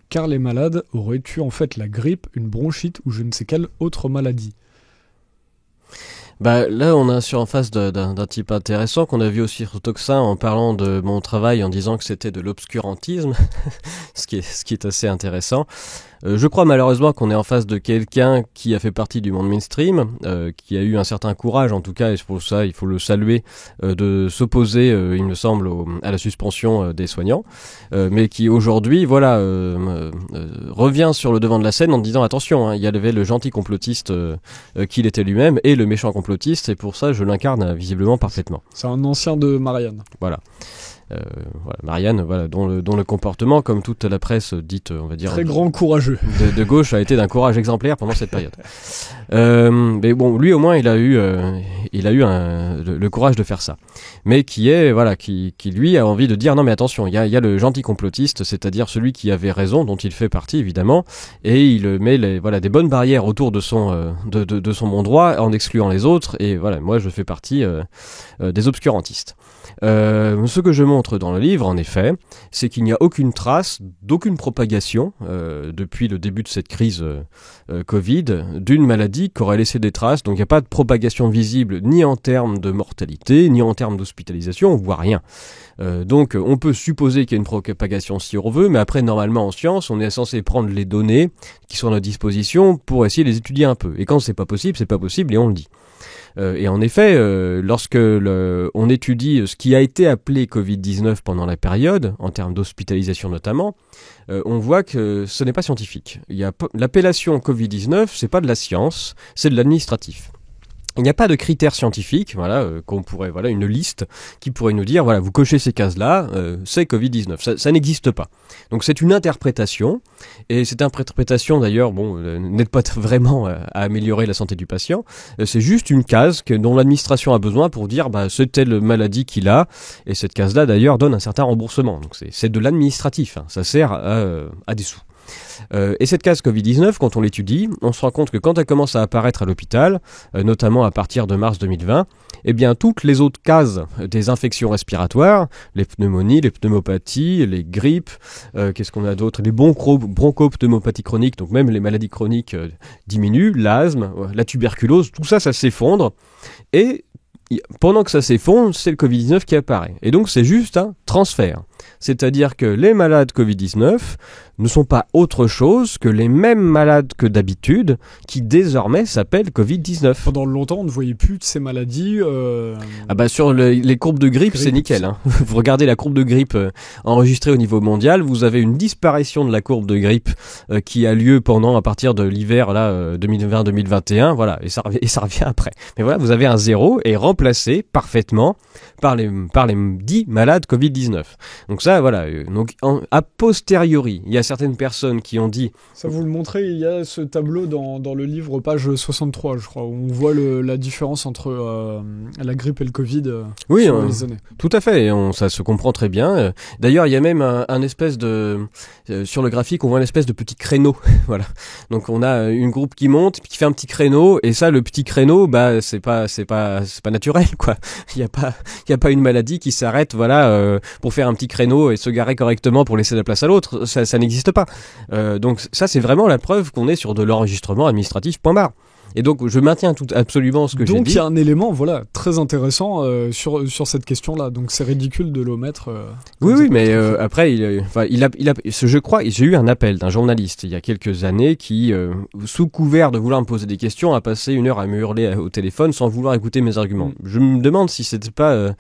car les malades auraient eu en fait la grippe, une bronchite ou je ne sais quelle autre maladie. » Là, on est en face d'un type intéressant qu'on a vu aussi sur Toxin en parlant de mon travail en disant que c'était de l'obscurantisme, ce qui est assez intéressant. Je crois malheureusement qu'on est en face de quelqu'un qui a fait partie du monde mainstream, qui a eu un certain courage en tout cas, et pour ça il faut le saluer, de s'opposer, il me semble, à la suspension des soignants, mais qui aujourd'hui, revient sur le devant de la scène en disant attention, il y avait le gentil complotiste qu'il était lui-même et le méchant complotiste, et pour ça je l'incarne visiblement parfaitement. C'est un ancien de Marianne. Voilà. Marianne, dont le comportement, comme toute la presse dite, on va dire, très grand courageux de gauche, a été d'un courage exemplaire pendant cette période. Mais bon, lui au moins, il a eu le courage de faire ça. Mais qui lui a envie de dire non mais attention, il y a le gentil complotiste, c'est-à-dire celui qui avait raison, dont il fait partie évidemment, et il met des bonnes barrières autour de son bon droit en excluant les autres. Et moi je fais partie des obscurantistes. Ce que je montre dans le livre, en effet, c'est qu'il n'y a aucune trace d'aucune propagation depuis le début de cette crise Covid d'une maladie qui aurait laissé des traces. Donc il n'y a pas de propagation visible ni en termes de mortalité, ni en termes d'hospitalisation, on voit rien. Donc on peut supposer qu'il y a une propagation si on veut, mais après normalement en science, on est censé prendre les données qui sont à notre disposition pour essayer de les étudier un peu. Et quand c'est pas possible et on le dit. Et en effet, lorsque on étudie ce qui a été appelé Covid-19 pendant la période, en termes d'hospitalisation notamment, on voit que ce n'est pas scientifique. L'appellation Covid-19, c'est pas de la science, c'est de l'administratif. Il n'y a pas de critères scientifiques, qu'on pourrait, une liste qui pourrait nous dire, vous cochez ces cases-là, c'est Covid-19. Ça n'existe pas. Donc c'est une interprétation, et cette interprétation d'ailleurs, n'aide pas vraiment à améliorer la santé du patient. C'est juste une case dont l'administration a besoin pour dire, c'est telle maladie qu'il a, et cette case-là d'ailleurs donne un certain remboursement. Donc c'est de l'administratif, ça sert à des sous. Et cette case Covid-19, quand on l'étudie, on se rend compte que quand elle commence à apparaître à l'hôpital, notamment à partir de mars 2020, toutes les autres cases des infections respiratoires, les pneumonies, les pneumopathies, les grippes, qu'est-ce qu'on a d'autre, les bronchopneumopathies chroniques, donc même les maladies chroniques diminuent, l'asthme, la tuberculose, tout ça s'effondre, et pendant que ça s'effondre, c'est le Covid-19 qui apparaît. Et donc c'est juste un transfert. C'est-à-dire que les malades Covid-19 ne sont pas autre chose que les mêmes malades que d'habitude, qui désormais s'appellent Covid-19. Pendant longtemps, on ne voyait plus de ces maladies. Sur les courbes de grippe, c'est nickel. Hein. Vous regardez la courbe de grippe enregistrée au niveau mondial, vous avez une disparition de la courbe de grippe qui a lieu à partir de l'hiver 2020-2021, voilà, et ça revient après. Mais voilà, vous avez un zéro et remplacé parfaitement par les 10 malades Covid-19. Donc ça, voilà. Donc a posteriori, il y a certaines personnes qui ont dit... Ça, vous le montrez, il y a ce tableau dans le livre, page 63, je crois, où on voit la différence entre la grippe et le Covid sur les années. Tout à fait, ça se comprend très bien. D'ailleurs, il y a même un espèce de... sur le graphique, on voit une espèce de petit créneau. Voilà. Donc on a une groupe qui monte, qui fait un petit créneau, et ça, le petit créneau, c'est pas naturel, quoi. Il y a pas une maladie qui s'arrête, voilà, pour faire un petit créneau et se garer correctement pour laisser la place à l'autre. Ça n'existe pas. Donc ça, c'est vraiment la preuve qu'on est sur de l'enregistrement administratif, point barre. Et donc, je maintiens absolument ce que j'ai dit. Donc, il y a un élément, voilà, très intéressant sur cette question-là. Donc, c'est ridicule de l'omettre. Oui, mais après, je crois, j'ai eu un appel d'un journaliste il y a quelques années qui, sous couvert de vouloir me poser des questions, a passé 1 heure à me hurler au téléphone sans vouloir écouter mes arguments. Je me demande si c'était pas,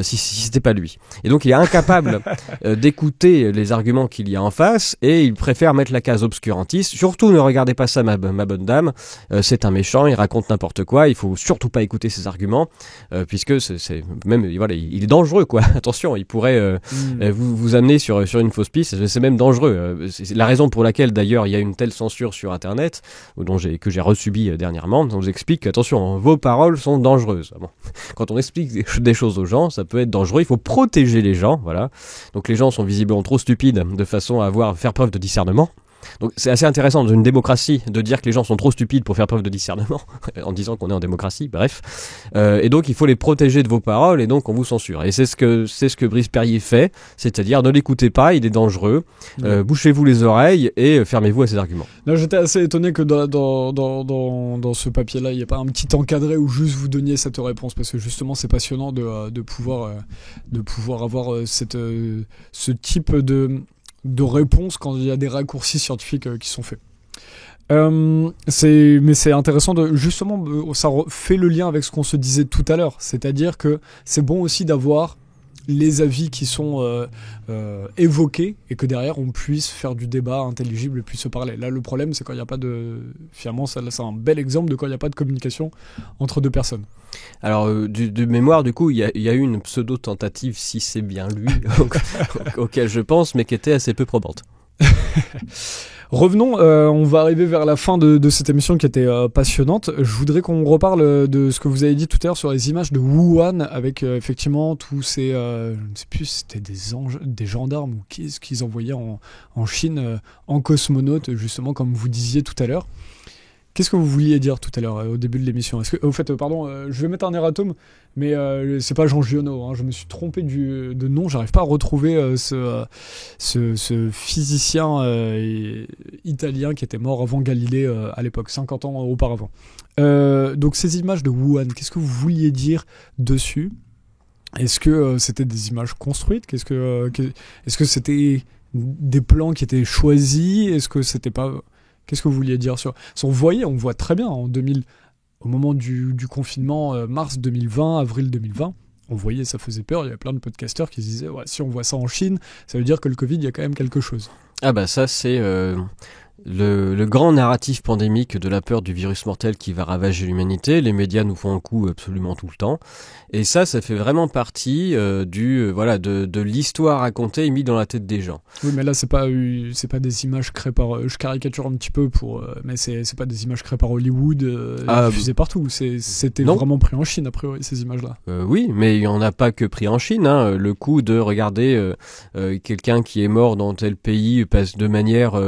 si c'était pas lui. Et donc, il est incapable d'écouter les arguments qu'il y a en face et il préfère mettre la case obscurantiste. Surtout, ne regardez pas ça, ma bonne dame. C'est un méchant, il raconte n'importe quoi, il faut surtout pas écouter ses arguments, puisque c'est même, voilà, il est dangereux, quoi. Attention, il pourrait vous amener sur une fausse piste, c'est même dangereux. C'est la raison pour laquelle, d'ailleurs, il y a une telle censure sur Internet, que j'ai resubi dernièrement. On vous explique qu'attention, vos paroles sont dangereuses. Bon. Quand on explique des choses aux gens, ça peut être dangereux, il faut protéger les gens, voilà. Donc les gens sont visiblement trop stupides de façon à faire preuve de discernement. Donc c'est assez intéressant dans une démocratie de dire que les gens sont trop stupides pour faire preuve de discernement en disant qu'on est en démocratie, bref. Et donc il faut les protéger de vos paroles et donc on vous censure. Et c'est ce que Brice Perrier fait, c'est-à-dire ne l'écoutez pas, il est dangereux, bouchez-vous les oreilles et fermez-vous à ses arguments. Là, j'étais assez étonné que dans ce papier-là, il n'y ait pas un petit encadré où juste vous donniez cette réponse, parce que justement c'est passionnant de pouvoir avoir ce type de réponse quand il y a des raccourcis scientifiques qui sont faits. Mais c'est intéressant justement, ça fait le lien avec ce qu'on se disait tout à l'heure, c'est-à-dire que c'est bon aussi d'avoir les avis qui sont évoqués et que derrière on puisse faire du débat intelligible et puisse se parler. Là, le problème, c'est quand il n'y a pas finalement, ça, là, c'est un bel exemple de quand il n'y a pas de communication entre deux personnes. Alors, de mémoire, du coup, il y a eu une pseudo-tentative, si c'est bien lui, auquel je pense, mais qui était assez peu probante. Revenons, on va arriver vers la fin de cette émission qui était passionnante. Je voudrais qu'on reparle de ce que vous avez dit tout à l'heure sur les images de Wuhan avec effectivement tous ces, je ne sais plus si c'était des gendarmes ou qu'est-ce qu'ils envoyaient en Chine en cosmonautes, justement comme vous disiez tout à l'heure. Qu'est-ce que vous vouliez dire tout à l'heure au début de l'émission ? Au fait, je vais mettre un erratum, mais c'est pas Jean Giono. Hein, je me suis trompé de nom. J'arrive pas à retrouver ce physicien italien qui était mort avant Galilée à l'époque, 50 ans auparavant. Donc ces images de Wuhan, qu'est-ce que vous vouliez dire dessus ? Est-ce que c'était des images construites ? Est-ce que c'était des plans qui étaient choisis ? Est-ce que c'était pas... Qu'est-ce que vous vouliez dire sur... On voit très bien au moment du confinement, mars 2020, avril 2020, on voyait, ça faisait peur, il y avait plein de podcasteurs qui se disaient ouais, si on voit ça en Chine, ça veut dire que le Covid, il y a quand même quelque chose. Ah bah ça c'est le grand narratif pandémique de la peur du virus mortel qui va ravager l'humanité. Les médias nous font un coup absolument tout le temps. Et ça fait vraiment partie de l'histoire racontée et mise dans la tête des gens. Oui, mais là c'est pas des images créées par, je caricature un petit peu mais c'est pas des images créées par Hollywood diffusées partout. C'était vraiment pris en Chine a priori ces images-là. Oui, mais il y en a pas que pris en Chine. Hein. Le coup de regarder quelqu'un qui est mort dans tel pays passe de manière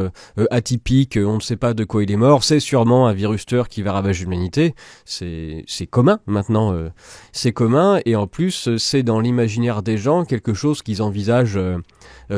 atypique atypique, on ne sait pas de quoi il est mort, c'est sûrement un virus tueur qui va ravager l'humanité. C'est commun maintenant, c'est commun, et en plus c'est dans l'imaginaire des gens quelque chose qu'ils envisagent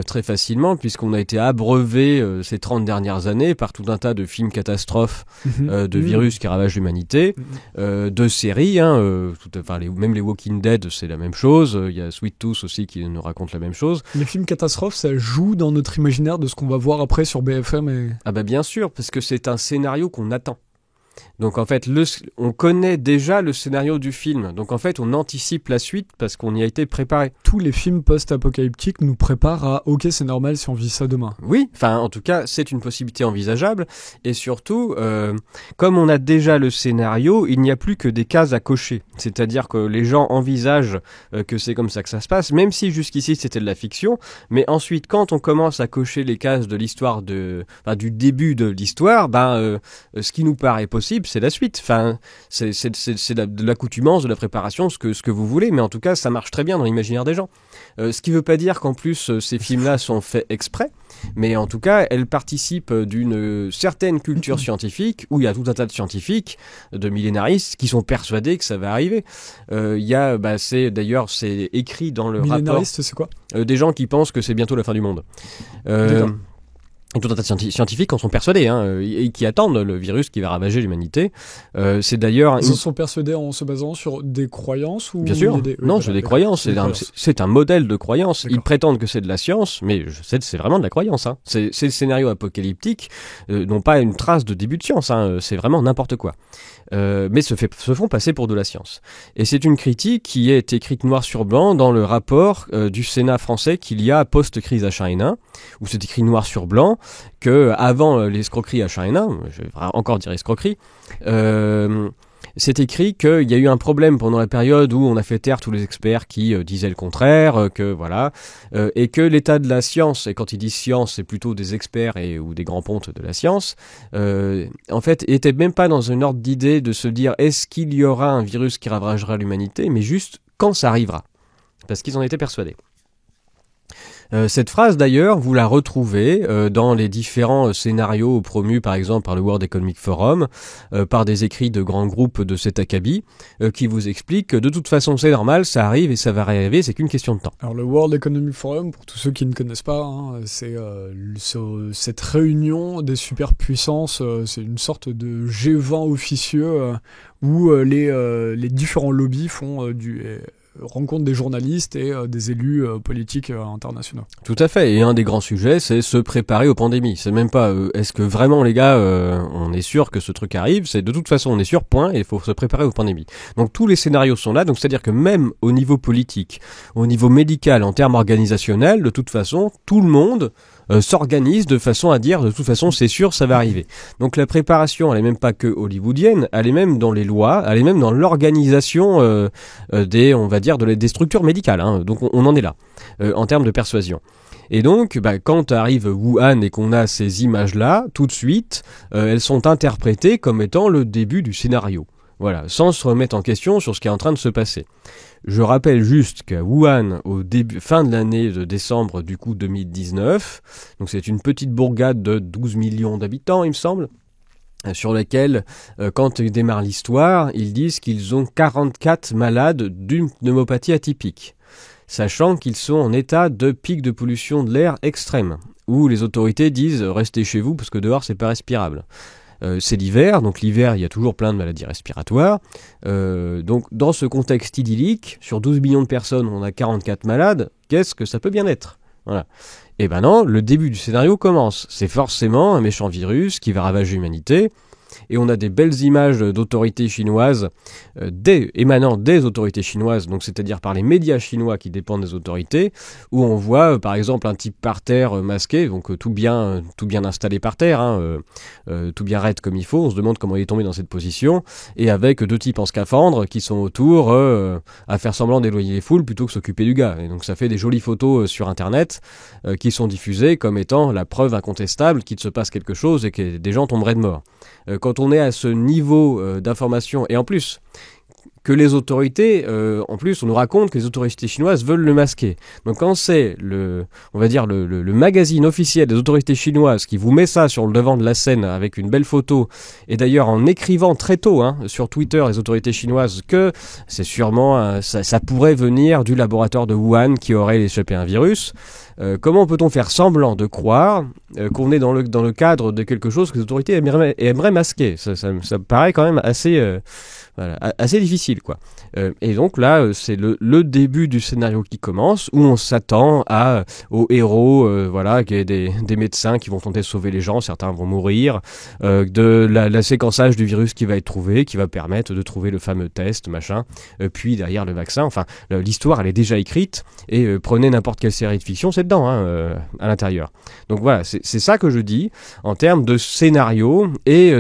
très facilement, puisqu'on a été abreuvé ces 30 dernières années par tout un tas de films catastrophes, de virus qui ravagent l'humanité, de séries, même les Walking Dead, c'est la même chose. Il y a Sweet Tooth aussi qui nous raconte la même chose. Les films catastrophes, ça joue dans notre imaginaire de ce qu'on va voir après sur BFM et... Ah bah bien sûr, parce que c'est un scénario qu'on attend. Donc en fait, on connaît déjà le scénario du film. Donc en fait, on anticipe la suite parce qu'on y a été préparé. Tous les films post-apocalyptiques nous préparent à « Ok, c'est normal si on vit ça demain ». Oui, enfin en tout cas, c'est une possibilité envisageable. Et surtout, comme on a déjà le scénario, il n'y a plus que des cases à cocher. C'est-à-dire que les gens envisagent que c'est comme ça que ça se passe, même si jusqu'ici c'était de la fiction. Mais ensuite, quand on commence à cocher les cases de l'histoire, du début de l'histoire, ce qui nous paraît possible, c'est la suite. Enfin, c'est de l'accoutumance, de la préparation, ce que vous voulez, mais en tout cas, ça marche très bien dans l'imaginaire des gens. Ce qui ne veut pas dire qu'en plus, ces films-là sont faits exprès, mais en tout cas, elles participent d'une certaine culture scientifique, où il y a tout un tas de scientifiques, de millénaristes, qui sont persuadés que ça va arriver. C'est écrit dans le rapport... Millénariste, c'est quoi ? Des gens qui pensent que c'est bientôt la fin du monde. Tout un tas de scientifiques en sont persuadés, et qui attendent le virus qui va ravager l'humanité. C'est d'ailleurs... Ils en sont persuadés en se basant sur des croyances ou... Bien sûr, c'est des croyances, c'est un modèle de croyance. Ils prétendent que c'est de la science, mais c'est vraiment de la croyance. C'est le scénario apocalyptique, non pas une trace de début de science, c'est vraiment n'importe quoi. Mais se font passer pour de la science. Et c'est une critique qui est écrite noir sur blanc dans le rapport du Sénat français qu'il y a post-crise H1N1, où c'est écrit noir sur blanc que avant l'escroquerie H1N1, je vais encore dire escroquerie, c'est écrit qu'il y a eu un problème pendant la période où on a fait taire tous les experts qui disaient le contraire, et que l'état de la science, et quand ils disent science, c'est plutôt des experts ou des grands pontes de la science, en fait, était même pas dans un ordre d'idée de se dire est-ce qu'il y aura un virus qui ravagera l'humanité, mais juste quand ça arrivera, parce qu'ils en étaient persuadés. Cette phrase d'ailleurs, vous la retrouvez dans les différents scénarios promus par exemple par le World Economic Forum, par des écrits de grands groupes de cet acabit, qui vous expliquent que de toute façon c'est normal, ça arrive et ça va arriver, c'est qu'une question de temps. Alors le World Economic Forum, pour tous ceux qui ne connaissent pas, c'est cette réunion des superpuissances, c'est une sorte de G20 officieux où les différents lobbies font rencontre des journalistes et des élus politiques internationaux. Tout à fait, et un des grands sujets, c'est se préparer aux pandémies. C'est même pas est-ce que vraiment les gars, on est sûr que ce truc arrive, c'est de toute façon on est sûr, point, et il faut se préparer aux pandémies. Donc tous les scénarios sont là, donc c'est-à-dire que même au niveau politique, au niveau médical, en termes organisationnels, de toute façon, tout le monde s'organise de façon à dire de toute façon c'est sûr ça va arriver. Donc la préparation elle est même pas que hollywoodienne, elle est même dans les lois, elle est même dans l'organisation des structures médicales, donc on en est là en termes de persuasion. Et donc, quand arrive Wuhan et qu'on a ces images-là, tout de suite, elles sont interprétées comme étant le début du scénario. Voilà, sans se remettre en question sur ce qui est en train de se passer. Je rappelle juste qu'à Wuhan, fin de l'année de décembre du coup 2019, donc c'est une petite bourgade de 12 millions d'habitants, il me semble, sur laquelle, quand démarre l'histoire, ils disent qu'ils ont 44 malades d'une pneumopathie atypique, sachant qu'ils sont en état de pic de pollution de l'air extrême, où les autorités disent « restez chez vous parce que dehors c'est pas respirable ». C'est l'hiver, donc l'hiver il y a toujours plein de maladies respiratoires, donc dans ce contexte idyllique, sur 12 millions de personnes on a 44 malades, qu'est-ce que ça peut bien être ? Voilà. Et ben non, le début du scénario commence, c'est forcément un méchant virus qui va ravager l'humanité, et on a des belles images d'autorités chinoises, émanant des autorités chinoises, donc c'est-à-dire par les médias chinois qui dépendent des autorités, où on voit par exemple un type par terre masqué, donc tout bien installé par terre, tout bien raide comme il faut, on se demande comment il est tombé dans cette position, et avec deux types en scaphandre qui sont autour à faire semblant d'éloigner les foules plutôt que s'occuper du gars. Et donc ça fait des jolies photos sur internet qui sont diffusées comme étant la preuve incontestable qu'il se passe quelque chose et que des gens tomberaient de mort. Quand on est à ce niveau d'information, et en plus, que les autorités, en plus, on nous raconte que les autorités chinoises veulent le masquer. Donc quand c'est le magazine officiel des autorités chinoises qui vous met ça sur le devant de la scène avec une belle photo, et d'ailleurs en écrivant très tôt sur Twitter les autorités chinoises que c'est sûrement ça pourrait venir du laboratoire de Wuhan qui aurait échappé un virus. Comment peut-on faire semblant de croire qu'on est dans le cadre de quelque chose que les autorités aimeraient masquer? Ça me paraît quand même assez difficile, quoi. Et donc là, c'est le début du scénario qui commence, où on s'attend aux héros, qui est des médecins qui vont tenter de sauver les gens, certains vont mourir, de la séquençage du virus qui va être trouvé, qui va permettre de trouver le fameux test, machin, puis derrière le vaccin. Enfin, l'histoire, elle est déjà écrite, et prenez n'importe quelle série de fiction, c'est dedans, à l'intérieur. Donc voilà, c'est ça que je dis, en termes de scénario, et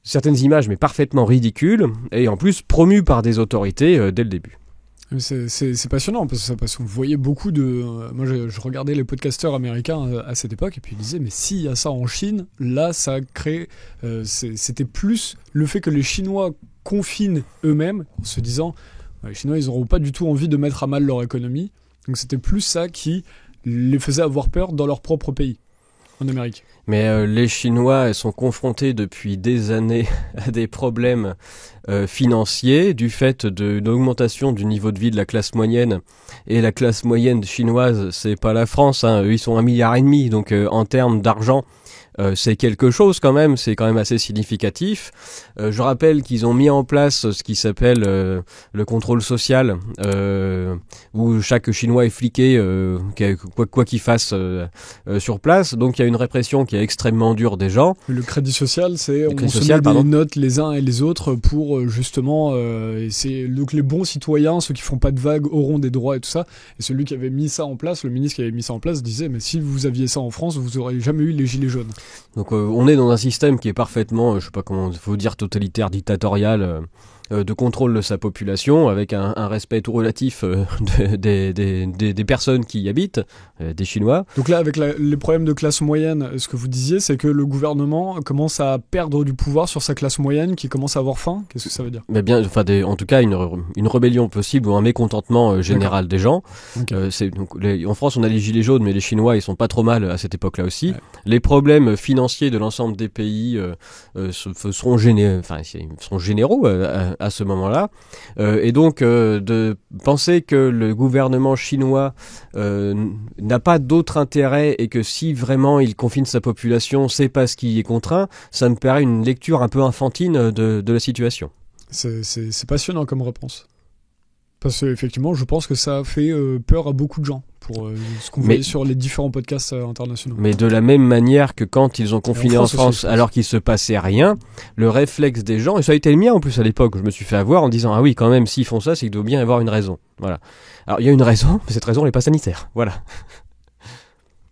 certaines images, mais parfaitement ridicules, et en plus promues par des autorités dès le début. C'est passionnant parce que vous voyez beaucoup de... moi je regardais les podcasteurs américains à cette époque et puis ils disaient mais s'il y a ça en Chine, là ça crée... c'était plus le fait que les Chinois confinent eux-mêmes en se disant les Chinois ils n'auront pas du tout envie de mettre à mal leur économie, donc c'était plus ça qui les faisait avoir peur dans leur propre pays, en Amérique. Mais les Chinois sont confrontés depuis des années à des problèmes financiers du fait d'une augmentation du niveau de vie de la classe moyenne. Et la classe moyenne chinoise, c'est pas la France, eux ils sont 1,5 milliard, donc en termes d'argent, c'est quelque chose quand même, c'est quand même assez significatif. Je rappelle qu'ils ont mis en place ce qui s'appelle le contrôle social, où chaque Chinois est fliqué, quoi qu'il fasse sur place. Donc il y a une répression qui est extrêmement dure des gens. Le crédit social, c'est on se met des notes les uns et les autres pour justement essayer. Donc les bons citoyens, ceux qui font pas de vagues, auront des droits et tout ça. Et celui qui avait mis ça en place, le ministre qui avait mis ça en place, disait mais si vous aviez ça en France, vous auriez jamais eu les gilets jaunes. Donc on est dans un système qui est parfaitement, je sais pas comment il faut dire, totalitaire, dictatorial, de contrôle de sa population, avec un respect tout relatif des personnes qui y habitent, des Chinois. Donc là, avec les problèmes de classe moyenne, ce que vous disiez, c'est que le gouvernement commence à perdre du pouvoir sur sa classe moyenne, qui commence à avoir faim. Qu'est-ce que ça veut dire ? Mais bien, en tout cas, une rébellion possible ou un mécontentement général des gens. Okay. En France, on a les gilets jaunes, mais les Chinois, ils sont pas trop mal à cette époque-là aussi. Ouais. Les problèmes financiers de l'ensemble des pays seront généraux à ce moment-là. Et donc, de penser que le gouvernement chinois n'a pas d'autre intérêt et que si vraiment il confine sa population, c'est parce qu'il est contraint, ça me paraît une lecture un peu infantile de la situation. C'est passionnant comme réponse. Parce qu'effectivement, je pense que ça a fait peur à beaucoup de gens pour ce qu'on voyait sur les différents podcasts internationaux. Mais de la même manière que quand ils ont confiné en France alors qu'il se passait rien, le réflexe des gens, et ça a été le mien en plus à l'époque, je me suis fait avoir en disant ah oui quand même s'ils font ça c'est qu'il doit bien y avoir une raison. Voilà. Alors il y a une raison, mais cette raison n'est pas sanitaire. Voilà.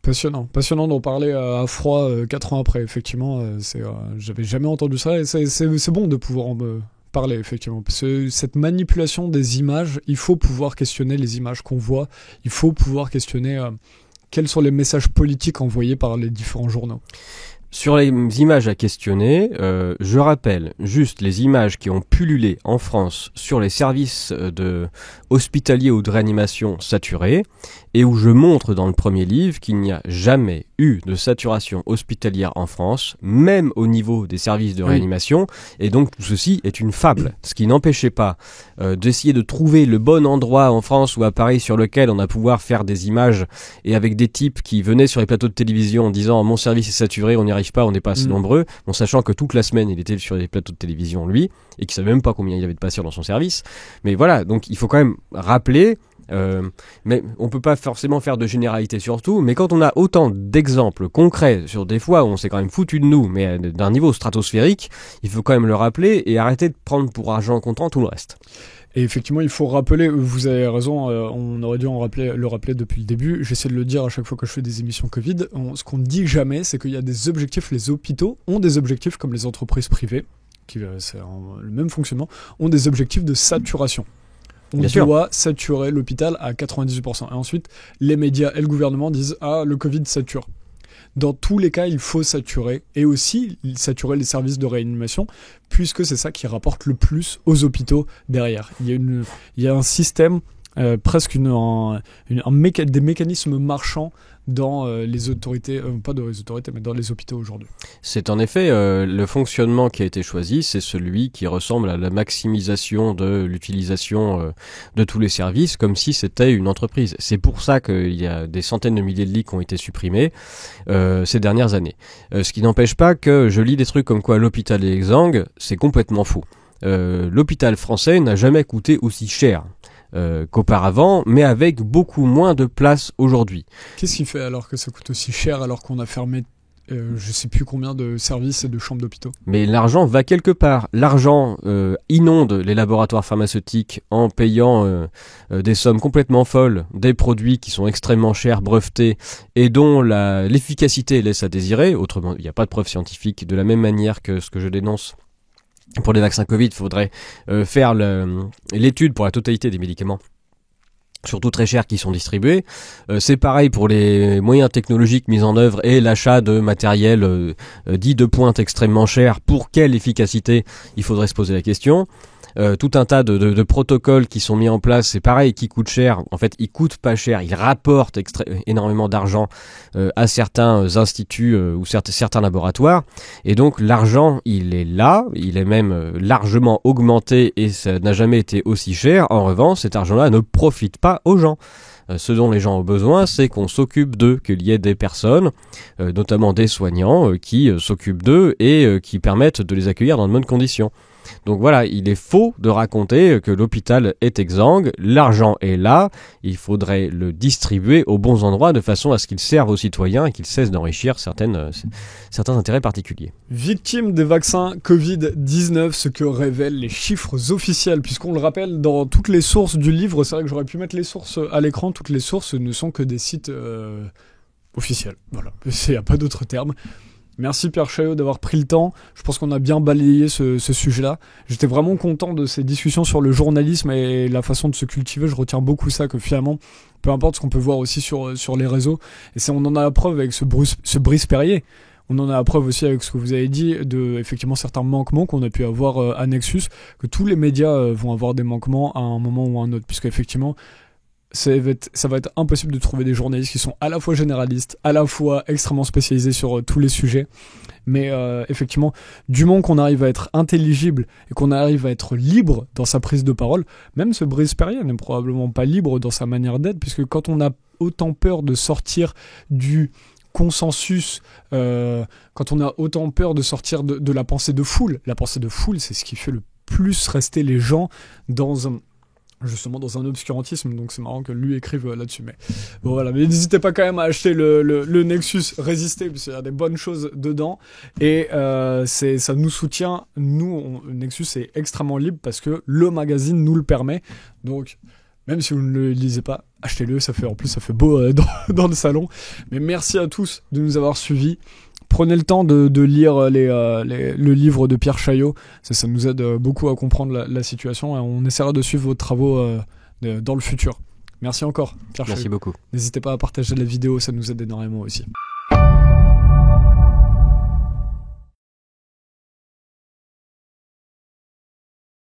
Passionnant d'en parler à froid 4 ans après. Effectivement, j'avais jamais entendu ça et c'est bon de pouvoir en parler, effectivement. Parce que cette manipulation des images, il faut pouvoir questionner les images qu'on voit. Il faut pouvoir questionner quels sont les messages politiques envoyés par les différents journaux. Sur les images à questionner, je rappelle juste les images qui ont pullulé en France sur les services hospitaliers ou de réanimation saturés, et où je montre dans le premier livre qu'il n'y a jamais eu de saturation hospitalière en France, même au niveau des services de réanimation, et donc tout ceci est une fable, ce qui n'empêchait pas d'essayer de trouver le bon endroit en France ou à Paris sur lequel on a pouvoir faire des images, et avec des types qui venaient sur les plateaux de télévision en disant « mon service est saturé, on n'y arrive pas, on n'est pas assez nombreux », en sachant que toute la semaine il était sur les plateaux de télévision lui, et qu'il savait même pas combien il y avait de patients dans son service. Mais voilà, donc il faut quand même rappeler, mais on peut pas forcément faire de généralité sur tout, mais quand on a autant d'exemples concrets sur des fois où on s'est quand même foutu de nous, mais d'un niveau stratosphérique, il faut quand même le rappeler et arrêter de prendre pour argent comptant tout le reste. Et effectivement, il faut rappeler, vous avez raison, on aurait dû le rappeler depuis le début, j'essaie de le dire à chaque fois que je fais des émissions Covid, ce qu'on ne dit jamais, c'est qu'il y a des objectifs, les hôpitaux ont des objectifs comme les entreprises privées, c'est le même fonctionnement, ont des objectifs de saturation. On doit saturer l'hôpital à 98%. Et ensuite, les médias et le gouvernement disent « Ah, le Covid sature ». dans tous les cas, il faut saturer, et aussi saturer les services de réanimation, puisque c'est ça qui rapporte le plus aux hôpitaux derrière. Il y a un système, presque des mécanismes marchands dans les autorités, pas dans les autorités, mais dans les hôpitaux aujourd'hui. C'est en effet le fonctionnement qui a été choisi, c'est celui qui ressemble à la maximisation de l'utilisation de tous les services, comme si c'était une entreprise. C'est pour ça qu'il y a des centaines de milliers de lits qui ont été supprimés ces dernières années. Ce qui n'empêche pas que je lis des trucs comme quoi l'hôpital est exsangue, c'est complètement faux. L'hôpital français n'a jamais coûté aussi cher qu'auparavant, mais avec beaucoup moins de place aujourd'hui. Qu'est-ce qui fait alors que ça coûte aussi cher alors qu'on a fermé je sais plus combien de services et de chambres d'hôpitaux? Mais l'argent va quelque part. L'argent inonde les laboratoires pharmaceutiques en payant des sommes complètement folles, des produits qui sont extrêmement chers, brevetés, et dont l'efficacité laisse à désirer. Autrement, il n'y a pas de preuve scientifique. De la même manière que ce que je dénonce pour les vaccins Covid, il faudrait faire l'étude pour la totalité des médicaments, surtout très chers, qui sont distribués. C'est pareil pour les moyens technologiques mis en œuvre et l'achat de matériel dit de pointe extrêmement cher. Pour quelle efficacité? Il faudrait se poser la question. Tout un tas de protocoles qui sont mis en place, c'est pareil, qui coûtent cher. En fait, ils coûtent pas cher, ils rapportent énormément d'argent à certains instituts ou certains laboratoires. Et donc l'argent, il est là, il est même largement augmenté et ça n'a jamais été aussi cher. En revanche, cet argent-là ne profite pas aux gens. Ce dont les gens ont besoin, c'est qu'on s'occupe d'eux, qu'il y ait des personnes, notamment des soignants, qui s'occupent d'eux et qui permettent de les accueillir dans de bonnes conditions. Donc voilà, il est faux de raconter que l'hôpital est exsangue, l'argent est là, il faudrait le distribuer aux bons endroits de façon à ce qu'il serve aux citoyens et qu'il cesse d'enrichir certains intérêts particuliers. Victime des vaccins Covid-19, ce que révèlent les chiffres officiels, puisqu'on le rappelle dans toutes les sources du livre, c'est vrai que j'aurais pu mettre les sources à l'écran, toutes les sources ne sont que des sites officiels, voilà, il n'y a pas d'autre terme. Merci Pierre Chaillot d'avoir pris le temps. Je pense qu'on a bien balayé ce sujet-là. J'étais vraiment content de ces discussions sur le journalisme et la façon de se cultiver. Je retiens beaucoup ça, que finalement, peu importe ce qu'on peut voir aussi sur les réseaux. Et on en a la preuve avec ce Brice Perrier. On en a la preuve aussi avec ce que vous avez dit de effectivement certains manquements qu'on a pu avoir à Nexus, que tous les médias vont avoir des manquements à un moment ou à un autre, puisque effectivement ça va être impossible de trouver des journalistes qui sont à la fois généralistes, à la fois extrêmement spécialisés sur tous les sujets. Mais effectivement, du moment qu'on arrive à être intelligible et qu'on arrive à être libre dans sa prise de parole, même ce Brice Perrier n'est probablement pas libre dans sa manière d'être, puisque quand on a autant peur de sortir du consensus, quand on a autant peur de sortir de la pensée de foule, la pensée de foule, c'est ce qui fait le plus rester les gens dans un obscurantisme, donc c'est marrant que lui écrive là-dessus. Mais bon voilà, mais n'hésitez pas quand même à acheter le Nexus Résister, parce qu'il y a des bonnes choses dedans, et ça nous soutient. Nous, Nexus est extrêmement libre parce que le magazine nous le permet, donc même si vous ne le lisez pas, achetez-le, ça fait beau dans le salon. Mais merci à tous de nous avoir suivis. Prenez le temps de lire le livre de Pierre Chaillot, ça nous aide beaucoup à comprendre la situation, et on essaiera de suivre vos travaux dans le futur. Merci encore, Pierre Chaillot. Merci beaucoup. N'hésitez pas à partager la vidéo, ça nous aide énormément aussi.